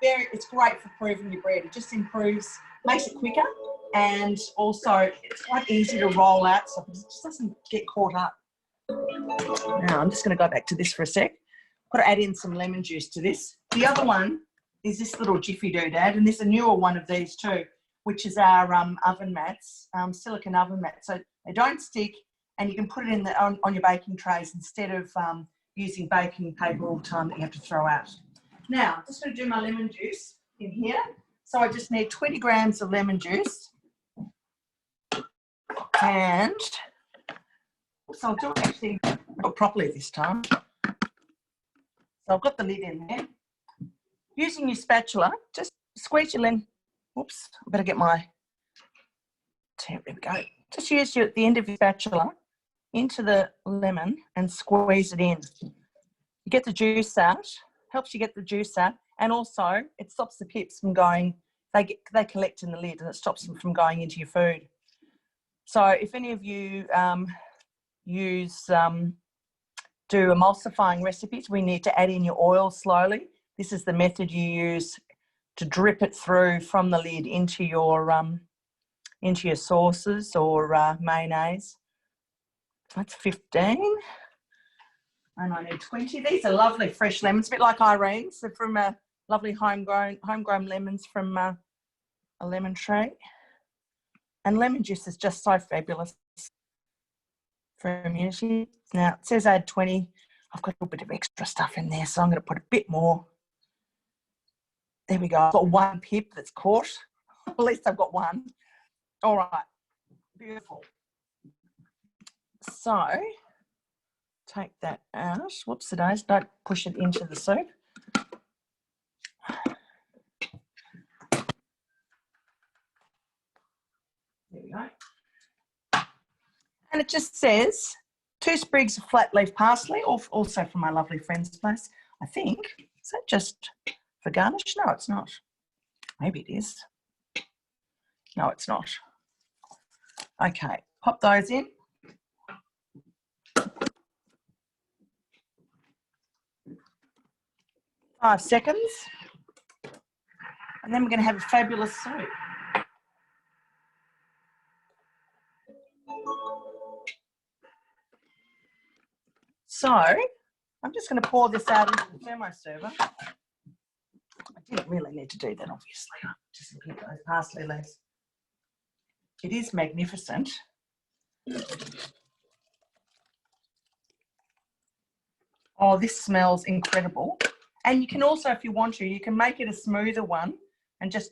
It's great for proving your bread. It just makes it quicker, and also it's quite easy to roll out stuff. It just doesn't get caught up. Now I'm just going to go back to this for a sec. I've got to add in some lemon juice to this. The other one is this little Jiffy doodad, and there's a newer one of these too, which is our oven mats, silicone oven mats. So they don't stick, and you can put it in on your baking trays instead of using baking paper all the time that you have to throw out. Now, I'm just going to do my lemon juice in here. So I just need 20 grams of lemon juice. And so I'll do it actually properly this time. So I've got the lid in there. Using your spatula, just squeeze your lemon. Oops, I better get my, there we go. Just use the end of your spatula into the lemon and squeeze it in. You get the juice out, helps you get the juice out, and also it stops the pips from going, they collect in the lid and it stops them from going into your food. So if any of you do emulsifying recipes, we need to add in your oil slowly. This is the method you use to drip it through from the lid into your sauces or mayonnaise. That's 15. And I need 20. These are lovely fresh lemons, a bit like Irene's. They're from lovely homegrown lemons from a lemon tree. And lemon juice is just so fabulous for immunity. Now, it says add 20. I've got a little bit of extra stuff in there, so I'm going to put a bit more. There we go. I've got one pip that's caught. At least I've got one. All right. Beautiful. So, take that out. Whoops-a-days. Don't push it into the soup. There we go. And it just says 2 sprigs of flat leaf parsley, also from my lovely friend's place. I think, is that just for garnish? No, it's not. Maybe it is. No, it's not. Okay, pop those in. Five seconds. And then we're going to have a fabulous soup. So, I'm just going to pour this out into the thermo server. I didn't really need to do that, obviously. Just look at those parsley leaves. It is magnificent. Oh, this smells incredible. And you can also, if you want to, you can make it a smoother one and just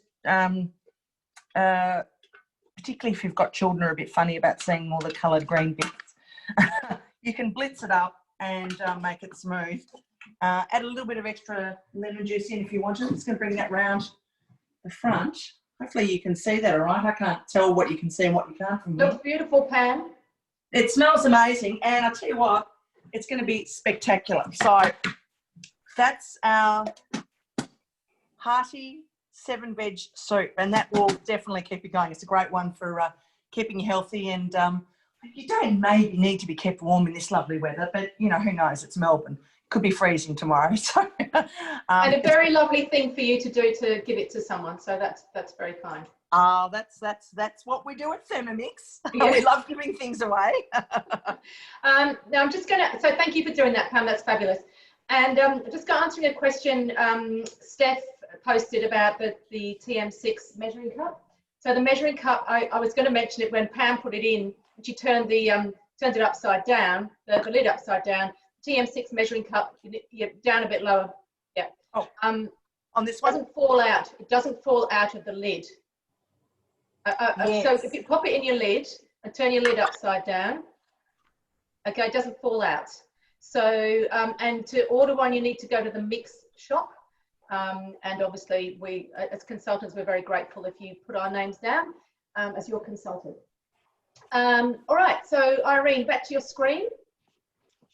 particularly if you've got children who are a bit funny about seeing all the coloured green bits. You can blitz it up and make it smooth. Add a little bit of extra lemon juice in if you want to. I'm just going to bring that round the front. Hopefully you can see that all right. I can't tell what you can see and what you can't from here. Looks beautiful, Pam. It smells amazing, and I'll tell you what, it's going to be spectacular. So that's our hearty 7-veg soup, and that will definitely keep you going. It's a great one for keeping you healthy, and you don't maybe need to be kept warm in this lovely weather, but, you know, who knows? It's Melbourne. Could be freezing tomorrow. So, and a very lovely thing for you to do to give it to someone. So that's very kind. That's what we do at Thermomix. Yeah. We love giving things away. Now I'm just going to, so thank you for doing that, Pam. That's fabulous. And just answering a question Steph posted about the TM6 measuring cup. So the measuring cup, I was going to mention it when Pam put it in. She turned turned it upside down, the lid upside down. TM6 measuring cup, down a bit lower. Yeah. Oh, on this one? Doesn't fall out. It doesn't fall out of the lid. Yes. So if you pop it in your lid and turn your lid upside down, okay, it doesn't fall out. So, and to order one, you need to go to the Mix shop. And obviously, we, as consultants, we're very grateful if you put our names down as your consultant. All right, so Irene, back to your screen.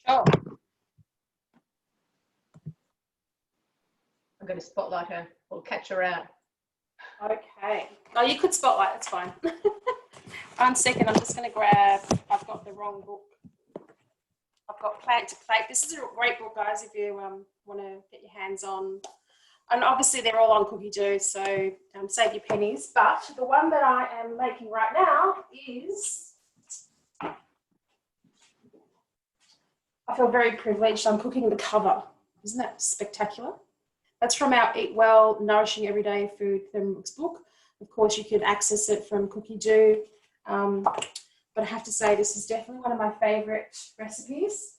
Oh. I'm going to spotlight her or catch her out. Okay. Oh, you could spotlight, that's fine. 1 second, I'm just going to grab, I've got the wrong book. I've got Plant to Plate. This is a great book, guys, if you want to get your hands on. And obviously they're all on Cookie Do, so save your pennies. But the one that I am making right now is, I feel very privileged. I'm cooking the cover. Isn't that spectacular? That's from our Eat Well, Nourishing Everyday Food Thermomix book. Of course, you can access it from Cookie Do. But I have to say, this is definitely one of my favourite recipes.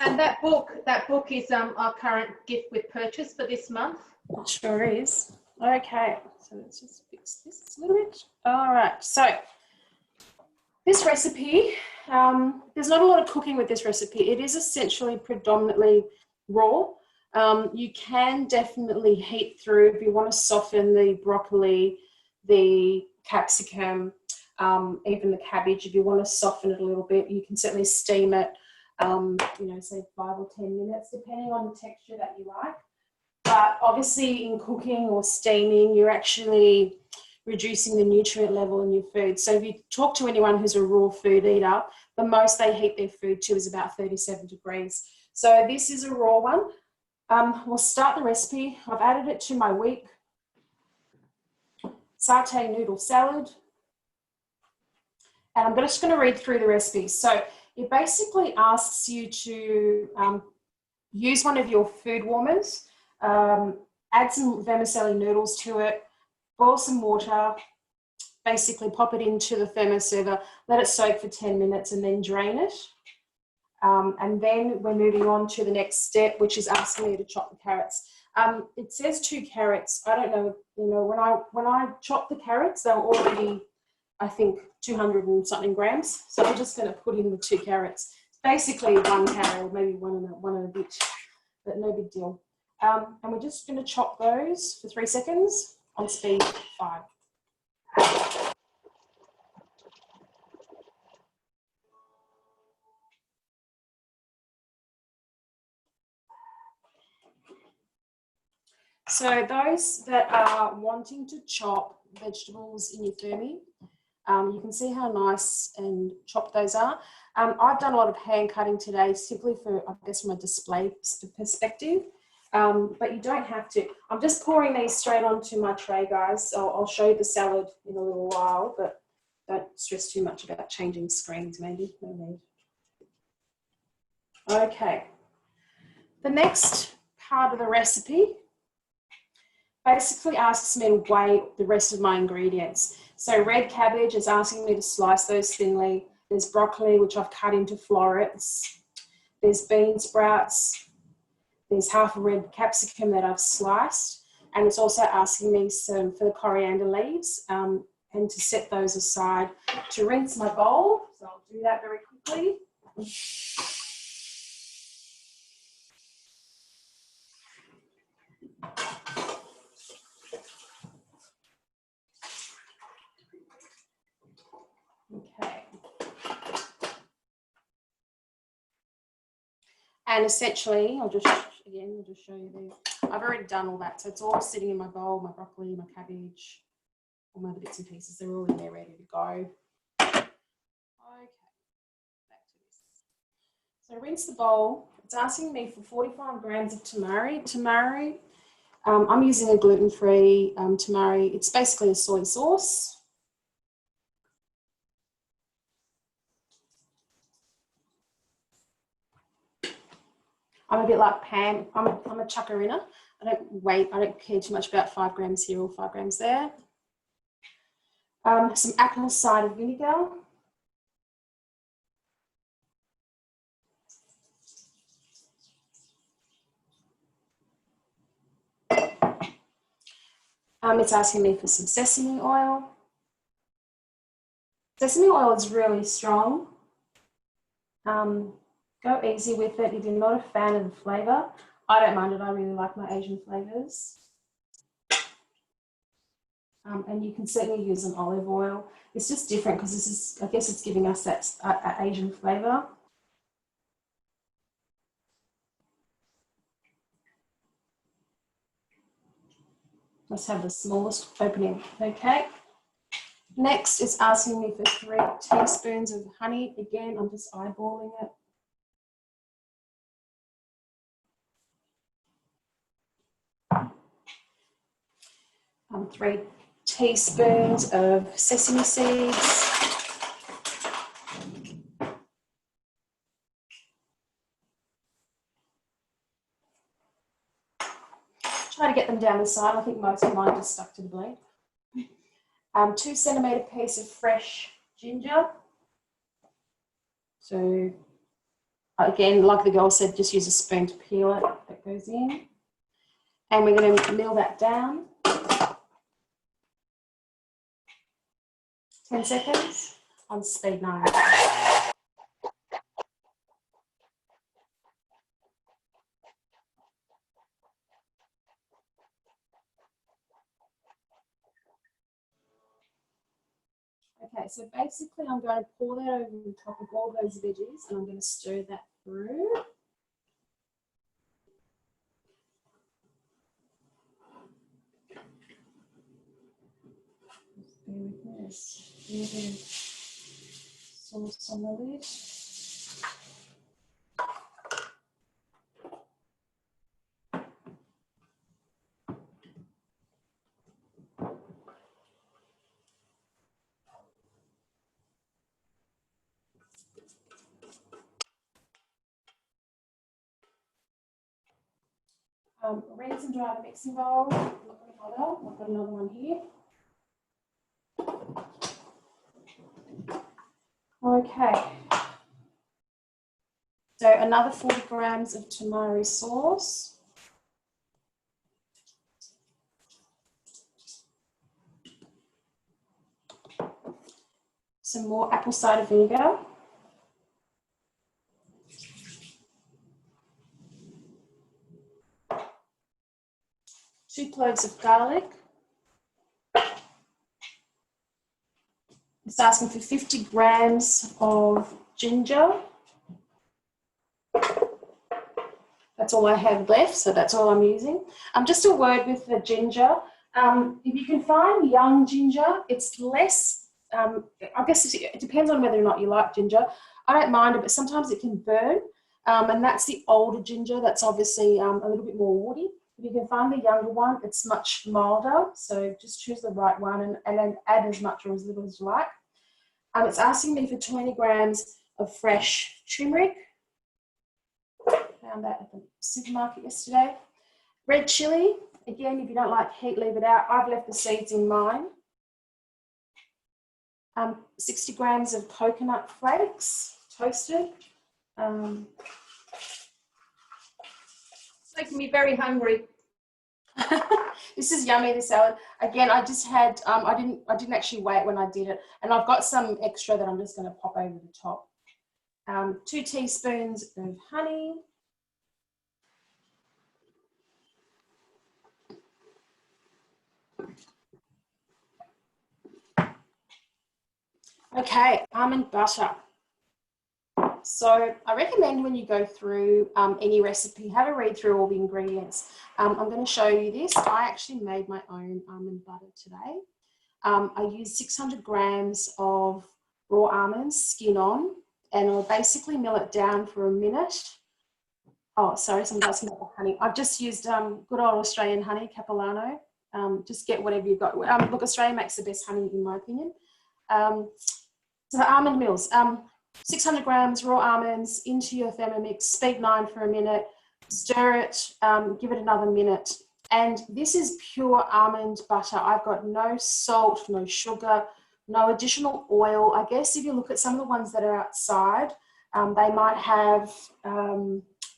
And that book is our current gift with purchase for this month. It sure is. Okay, so let's just fix this a little bit. All right, so this recipe, there's not a lot of cooking with this recipe. It is essentially predominantly raw. You can definitely heat through if you want to soften the broccoli, the capsicum, even the cabbage. If you want to soften it a little bit, you can certainly steam it, you know, say 5 or 10 minutes, depending on the texture that you like. But obviously in cooking or steaming, you're actually reducing the nutrient level in your food. So if you talk to anyone who's a raw food eater, the most they heat their food to is about 37 degrees. So this is a raw one. We'll start the recipe. I've added it to my week satay noodle salad. And I'm just going to read through the recipe. So it basically asks you to use one of your food warmers, add some vermicelli noodles to it, boil some water, basically pop it into the thermoserver, let it soak for 10 minutes and then drain it. And then we're moving on to the next step, which is asking me to chop the carrots. It says 2 carrots. I don't know, you know, when I chop the carrots, they're already, I think, 200 and something grams. So I'm just going to put in the 2 carrots. It's basically 1 carrot, maybe one and a bit, but no big deal. And we're just going to chop those for 3 seconds on speed 5. So those that are wanting to chop vegetables in your thermi, you can see how nice and chopped those are. I've done a lot of hand cutting today simply for, I guess, from a display perspective, but you don't have to. I'm just pouring these straight onto my tray, guys. So I'll show you the salad in a little while, but don't stress too much about changing screens, maybe. No need. Okay. The next part of the recipe basically asks me to weigh the rest of my ingredients. So red cabbage is asking me to slice those thinly. There's broccoli, which I've cut into florets. There's bean sprouts. There's half a red capsicum that I've sliced. And it's also asking me for the coriander leaves. and to set those aside to rinse my bowl. So I'll do that very quickly. Okay. And essentially, I'll just show you there. I've already done all that. So it's all sitting in my bowl, my broccoli, my cabbage, all my other bits and pieces. They're all in there ready to go. Okay, back to this. So rinse the bowl. It's asking me for 45 grams of tamari. Tamari, I'm using a gluten-free tamari. It's basically a soy sauce. I'm a bit like Pam. I'm a chuckerina. I don't care too much about 5 grams here or 5 grams there. Some apple cider vinegar. It's asking me for some sesame oil. Sesame oil is really strong. Go easy with it if you're not a fan of the flavour. I don't mind it. I really like my Asian flavours. And you can certainly use an olive oil. It's just different because this is, I guess it's giving us that Asian flavour. Let's have the smallest opening. Okay. Next is asking me for 3 teaspoons of honey. Again, I'm just eyeballing it. Um, 3 teaspoons of sesame seeds. Try to get them down the side. I think most of mine just stuck to the blade. 2 centimetre piece of fresh ginger. So again, like the girl said, just use a spoon to peel it. That goes in. And we're going to mill that down. 10 seconds on speed 9. Okay, so basically I'm going to pour that over the top of all those veggies and I'm going to stir that through. Just bear with me, there's a little bit of sauce on the lid. Rinse and dry the mixing bowl. I'm not going to bother. I've got another one here. Okay. So another 40 grams of tamari sauce. Some more apple cider vinegar. 2 cloves of garlic. It's asking for 50 grams of ginger. That's all I have left, so that's all I'm using. Just a word with the ginger. If you can find young ginger, it's less, I guess it depends on whether or not you like ginger. I don't mind it, but sometimes it can burn. And that's the older ginger. That's obviously a little bit more woody. If you can find the younger one, it's much milder. So just choose the right one and then add as much or as little as you like. It's asking me for 20 grams of fresh turmeric. Found that at the supermarket yesterday. Red chili. Again, if you don't like heat, leave it out. I've left the seeds in mine. 60 grams of coconut flakes, toasted. It's making me very hungry. This is yummy, this salad. Again, I just had, I didn't actually wait when I did it. And I've got some extra that I'm just going to pop over the top. 2 teaspoons of honey. Okay, almond butter. So I recommend when you go through any recipe, have a read through all the ingredients. I'm going to show you this. I actually made my own almond butter today. I used 600 grams of raw almonds, skin on, and I'll basically mill it down for a minute. Oh, sorry, someone's asking about the honey. I've just used good old Australian honey, Capilano. Just get whatever you've got. Look, Australia makes the best honey, in my opinion. So almond meals. 600 grams raw almonds into your Thermomix, speed 9 for a minute, stir it, give it another minute. And this is pure almond butter. I've got no salt, no sugar, no additional oil. I guess if you look at some of the ones that are outside, they might have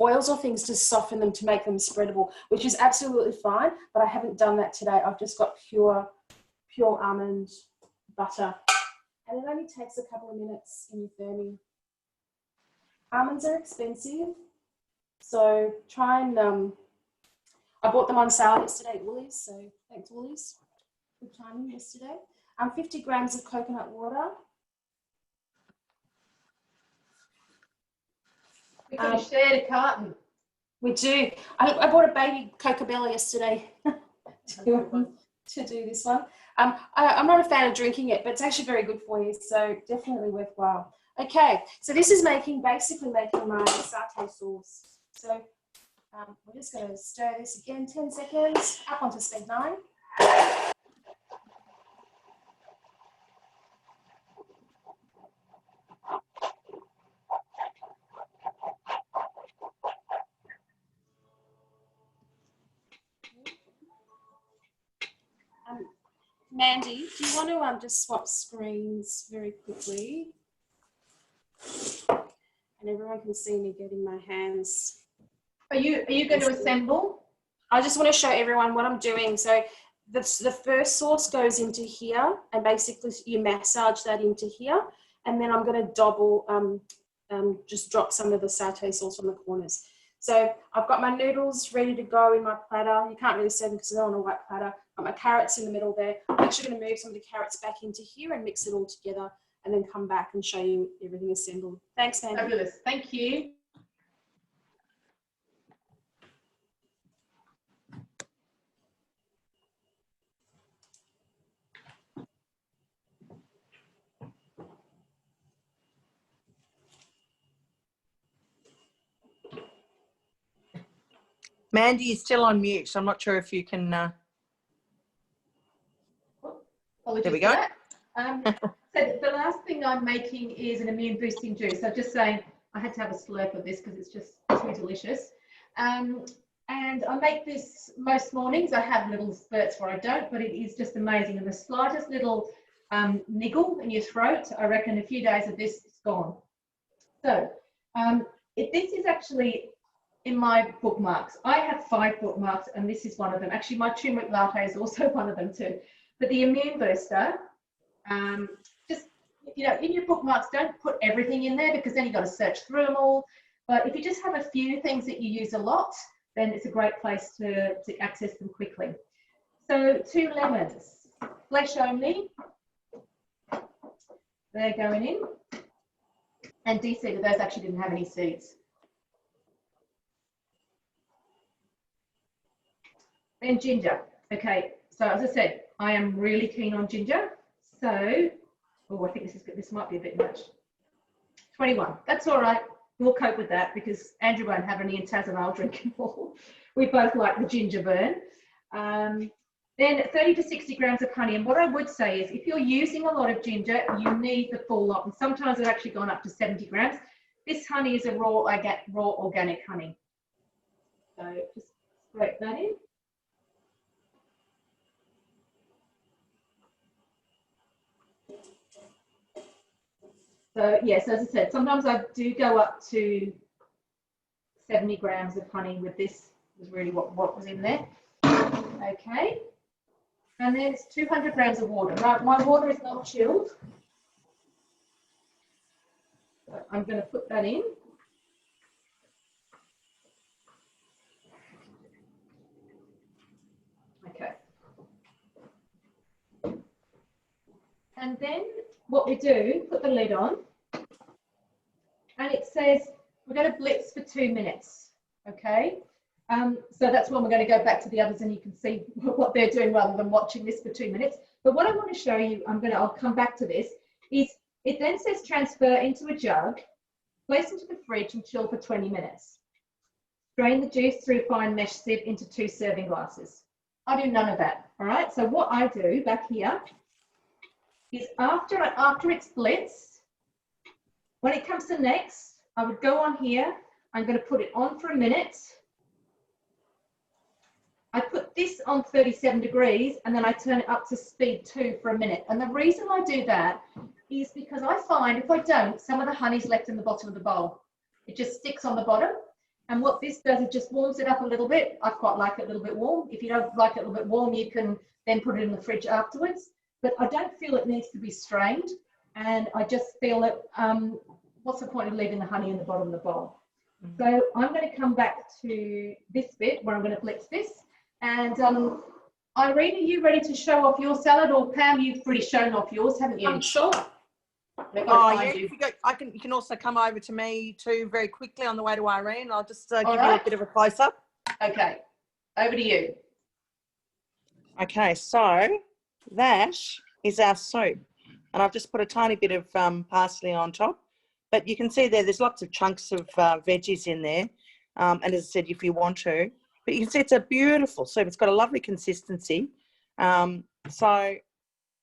oils or things to soften them to make them spreadable, which is absolutely fine, but I haven't done that today. I've just got pure almond butter. And it only takes a couple of minutes in your thermi. Almonds are expensive, so try and, I bought them on sale yesterday at Woolies, so thanks Woolies. Good timing yesterday. 50 grams of coconut water. We could have shared a carton. We do. I bought a baby Cocobella yesterday to do this one. I'm not a fan of drinking it, but it's actually very good for you, so definitely worthwhile. Okay, so this is basically making my satay sauce. So we're just going to stir this again, 10 seconds, up onto speed 9. Mandy, do you want to just swap screens very quickly? And everyone can see me getting my hands. Are you going to assemble? I just want to show everyone what I'm doing. So the first sauce goes into here, and basically you massage that into here, and then I'm going to double, just drop some of the satay sauce on the corners. So I've got my noodles ready to go in my platter. You can't really see them because they're on a white platter. I've got my carrots in the middle there. I'm actually going to move some of the carrots back into here and mix it all together, and then come back and show you everything assembled. Thanks, Mandy. Fabulous. Thank you. Mandy is still on mute, so I'm not sure if you can. There we go. So the last thing I'm making is an immune boosting juice. So just saying, I had to have a slurp of this because it's just too delicious. And I make this most mornings. I have little spurts where I don't, but it is just amazing. And the slightest little niggle in your throat, I reckon a few days of this is gone. So this is actually in my bookmarks. I have 5 bookmarks, and this is one of them. Actually, my turmeric latte is also one of them too. But the immune booster, just, you know, in your bookmarks, don't put everything in there because then you've got to search through them all. But if you just have a few things that you use a lot, then it's a great place to access them quickly. So 2 lemons, flesh only. They're going in. And de-seeded, those actually didn't have any seeds. Then ginger. Okay, so as I said, I am really keen on ginger. So, oh, I think this might be a bit much. 21. That's all right. We'll cope with that because Andrew won't have any and Taz and I'll drink it all. We both like the ginger burn. Then 30 to 60 grams of honey. And what I would say is if you're using a lot of ginger, you need the full lot. And sometimes it's actually gone up to 70 grams. This honey is a raw organic honey. So just scrape that in. So yes, as I said, sometimes I do go up to 70 grams of honey with this, was really what was in there. Okay. And then it's 200 grams of water. Right, my water is not chilled. So I'm going to put that in. Okay. And then what we do, put the lid on, and it says we're going to blitz for 2 minutes. Okay. So that's when we're going to go back to the others and you can see what they're doing rather than watching this for 2 minutes. But what I want to show you, I'll come back to this, is it then says transfer into a jug, place into the fridge and chill for 20 minutes. Strain the juice through a fine mesh sieve into 2 serving glasses. I do none of that, all right? So what I do back here is after it's blitzed, when it comes to next, I would go on here, I'm going to put it on for a minute. I put this on 37 degrees and then I turn it up to speed 2 for a minute. And the reason I do that is because I find if I don't, some of the honey's left in the bottom of the bowl. It just sticks on the bottom. And what this does, it just warms it up a little bit. I quite like it a little bit warm. If you don't like it a little bit warm, you can then put it in the fridge afterwards. But I don't feel it needs to be strained. And I just feel that, what's the point of leaving the honey in the bottom of the bowl? So I'm going to come back to this bit where I'm going to blitz this. And Irene, are you ready to show off your salad? Or Pam, you've already shown off yours, haven't you? I'm sure. Oh, yeah. If you go, you can also come over to me too very quickly on the way to Irene. I'll just give you a bit of a close up. Okay, over to you. Okay, so that is our soup, and I've just put a tiny bit of parsley on top. But you can see there's lots of chunks of veggies in there. And as I said, if you want to, but you can see it's a beautiful soup. It's got a lovely consistency. So I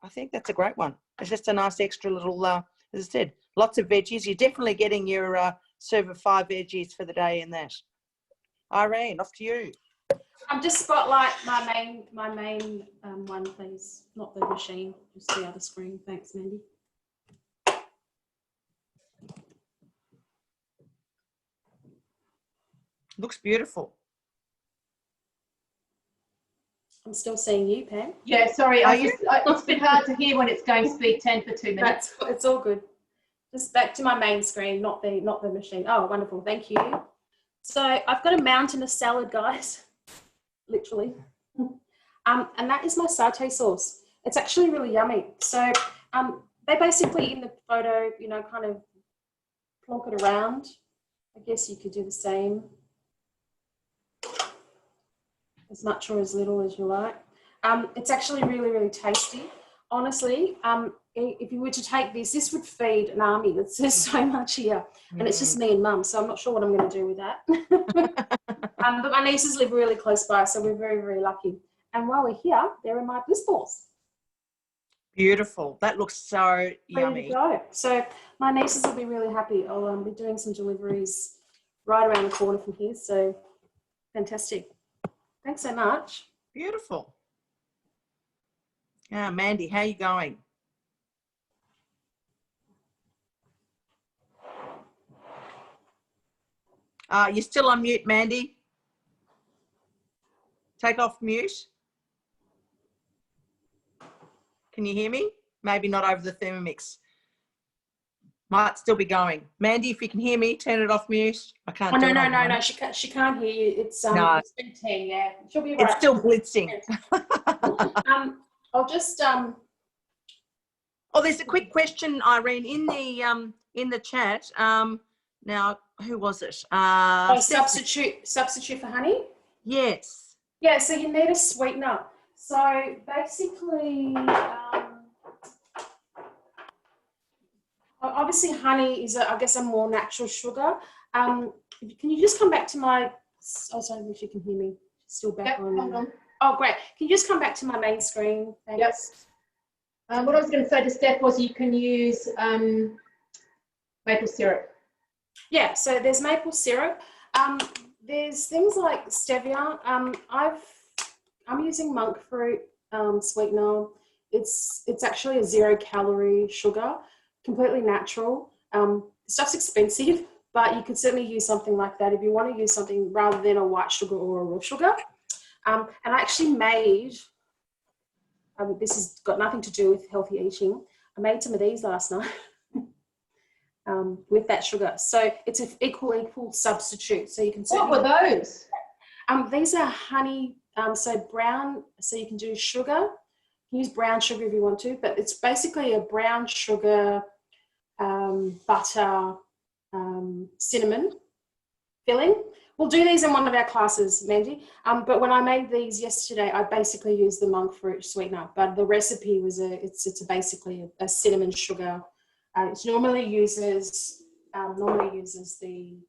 think that's a great one. It's just a nice extra little, as I said, lots of veggies. You're definitely getting your serve of 5 veggies for the day in that. Irene, off to you. Just spotlight my main one, please. Not the machine, just the other screen. Thanks, Mandy. Looks beautiful. I'm still seeing you, Pam. Yeah, sorry. It's been hard to hear when it's going speed 10 for 2 minutes. It's all good. Just back to my main screen, not the machine. Oh, wonderful. Thank you. So I've got a mountain of salad, guys, literally. And that is my satay sauce. It's actually really yummy. So they basically, in the photo, you know, kind of plonk it around. I guess you could do the same. As much or as little as you like. It's actually really, really tasty. Honestly, if you were to take this would feed an army. There's so much here. And it's just me and Mum, so I'm not sure what I'm going to do with that. But my nieces live really close by, so we're very, very lucky. And while we're here, there are my bliss balls. Beautiful. That looks so yummy. Ready to go. So my nieces will be really happy. I'll be doing some deliveries right around the corner from here, so fantastic. Thanks so much. Beautiful. Yeah, Mandy, how are you going? You're still on mute, Mandy. Take off mute. Can you hear me? Maybe not over the Thermomix. Might still be going. Mandy, if you can hear me, turn it off mute. I can't. Oh, no. She can't hear you. It's no. It's been 10, yeah. She'll be right. It's still blitzing. I'll just Oh, there's a quick question, Irene, in the chat. Now, who was it? Substitute for honey? Yes. Yeah, so you need a sweetener. So basically, obviously honey is, I guess, a more natural sugar. Can you just come back to my, oh, sorry, if you can hear me. Still back on. Oh, great. Can you just come back to my main screen? Thanks. Yes. What I was going to say to Steph was you can use maple syrup. Yeah, so there's maple syrup. There's things like stevia. I'm using monk fruit sweetener. It's actually a 0-calorie sugar, completely natural. Stuff's expensive, but you could certainly use something like that if you want to use something rather than a white sugar or a raw sugar. And I actually made, this has got nothing to do with healthy eating. I made some of these last night with that sugar. So it's an equal substitute. So you can. What were those? These are honey. So brown. So you can do sugar. You can use brown sugar if you want to, but it's basically a brown sugar, butter, cinnamon filling. We'll do these in one of our classes, Mandy. But when I made these yesterday, I basically used the monk fruit sweetener. But the recipe was it's basically a cinnamon sugar. It normally uses the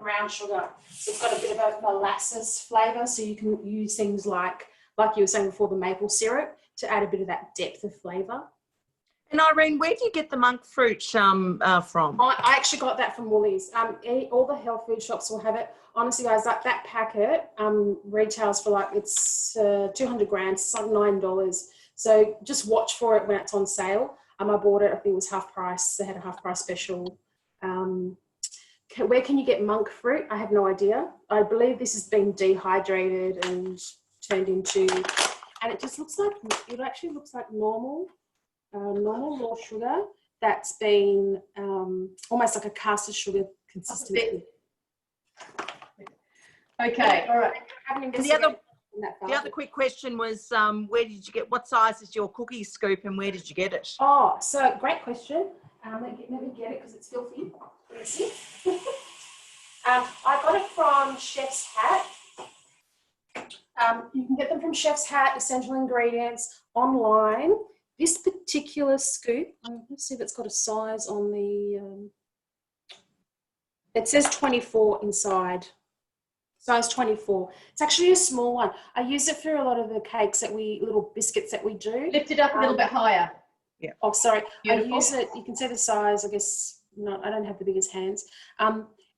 brown sugar. So it's got a bit of a molasses flavour. So you can use things like you were saying before, the maple syrup to add a bit of that depth of flavour. And Irene, where do you get the monk fruit from? I actually got that from Woolies. All the health food shops will have it. Honestly, guys, like that packet retails for like, it's 200 grams, it's like $9. So just watch for it when it's on sale. I bought it, I think it was half price. They had a half price special. Where can you get monk fruit? I have no idea. I believe this has been dehydrated and turned into, and it just looks like, it actually looks like normal raw sugar that's been almost like a caster sugar consistency. Okay, all right. And the other quick question was, where did you get, what size is your cookie scoop and where did you get it? Oh, so great question. Let me get it because it's filthy. Let's see. I got it from Chef's Hat. You can get them from Chef's Hat, Essential Ingredients, online. This particular scoop, let's see if it's got a size on the, it says 24 inside, size 24. It's actually a small one. I use it for a lot of the cakes little biscuits that we do. Lift it up a little bit higher. Yeah. Oh, sorry. Beautiful. I use it, you can see the size, I guess, I don't have the biggest hands.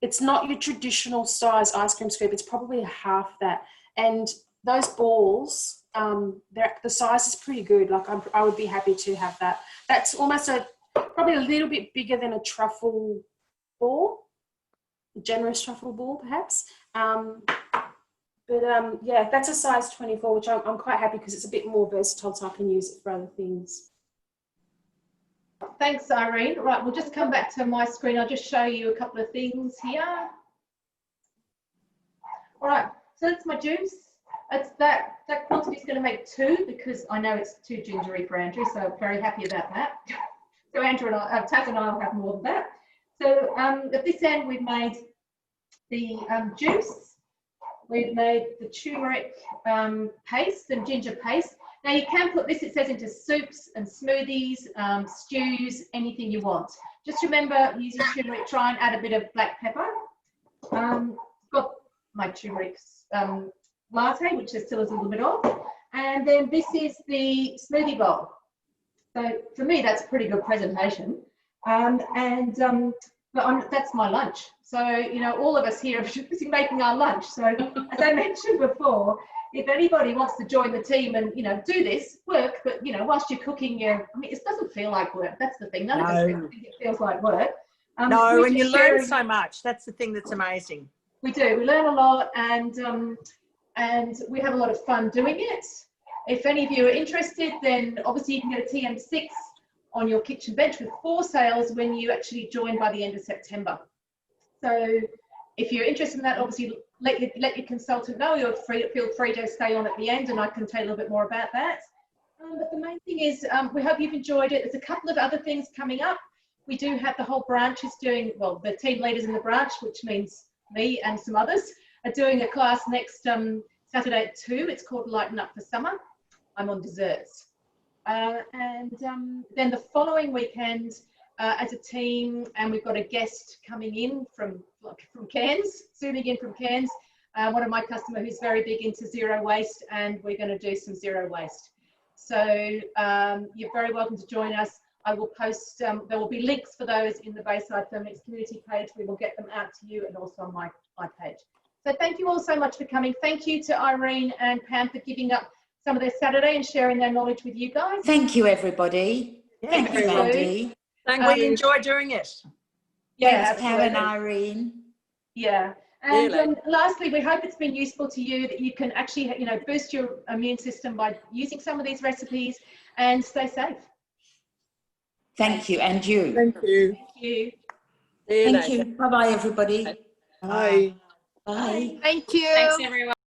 It's not your traditional size ice cream scoop. It's probably half that. And those balls, the size is pretty good. Like I would be happy to have that. That's almost probably a little bit bigger than a truffle ball, a generous truffle ball perhaps. Yeah, that's a size 24, which I'm quite happy because it's a bit more versatile, so I can use it for other things. Thanks, Irene. Right, we'll just come back to my screen. I'll just show you a couple of things here. All right, so that's my juice. It's that quantity is going to make 2 because I know it's too gingery for Andrew, so I'm very happy about that. So Andrew and I, Taz and I will have more than that. So at this end, we've made the juice. We've made the turmeric paste and ginger paste. Now you can put this, it says, into soups and smoothies, stews, anything you want. Just remember, using turmeric, try and add a bit of black pepper. Got my turmeric latte, which there still is a little bit of. And then this is the smoothie bowl. So for me, that's a pretty good presentation. But that's my lunch. So, you know, all of us here are busy making our lunch. So as I mentioned before, if anybody wants to join the team and, you know, do this work, but, you know, whilst you're cooking, it doesn't feel like work. That's the thing. None of us think it feels like work. No, and you learn so much. That's the thing that's amazing. We do. We learn a lot, and we have a lot of fun doing it. If any of you are interested, then obviously you can get a TM6 on your kitchen bench with 4 sales when you actually join by the end of September. So if you're interested in that, obviously let your consultant know. Feel free to stay on at the end, and I can tell you a little bit more about that. But the main thing is, we hope you've enjoyed it. There's a couple of other things coming up. We do have the whole branch is doing, well, the team leaders in the branch, which means me and some others, are doing a class next Saturday at 2. It's called Lighten Up for Summer. I'm on desserts. Then the following weekend, as a team, and we've got a guest coming in from Cairns, zooming in from Cairns, one of my customers who's very big into zero waste, and we're going to do some zero waste. So you're very welcome to join us. I will post, there will be links for those in the Bayside Thermomix community page. We will get them out to you and also on my page. So thank you all so much for coming. Thank you to Irene and Pam for giving up some of their Saturday and sharing their knowledge with you guys. Thank you, everybody. Yeah, Thank you, Mandy. And we enjoy doing it. Yeah, Thanks, Pam and Irene. Yeah. And Really? lastly, we hope it's been useful to you, that you can actually, you know, boost your immune system by using some of these recipes, and stay safe. Thank you, and you. Thank you. Thank you. Thank you. Bye-bye, everybody. Bye. Bye. Thank you. Thanks, everyone.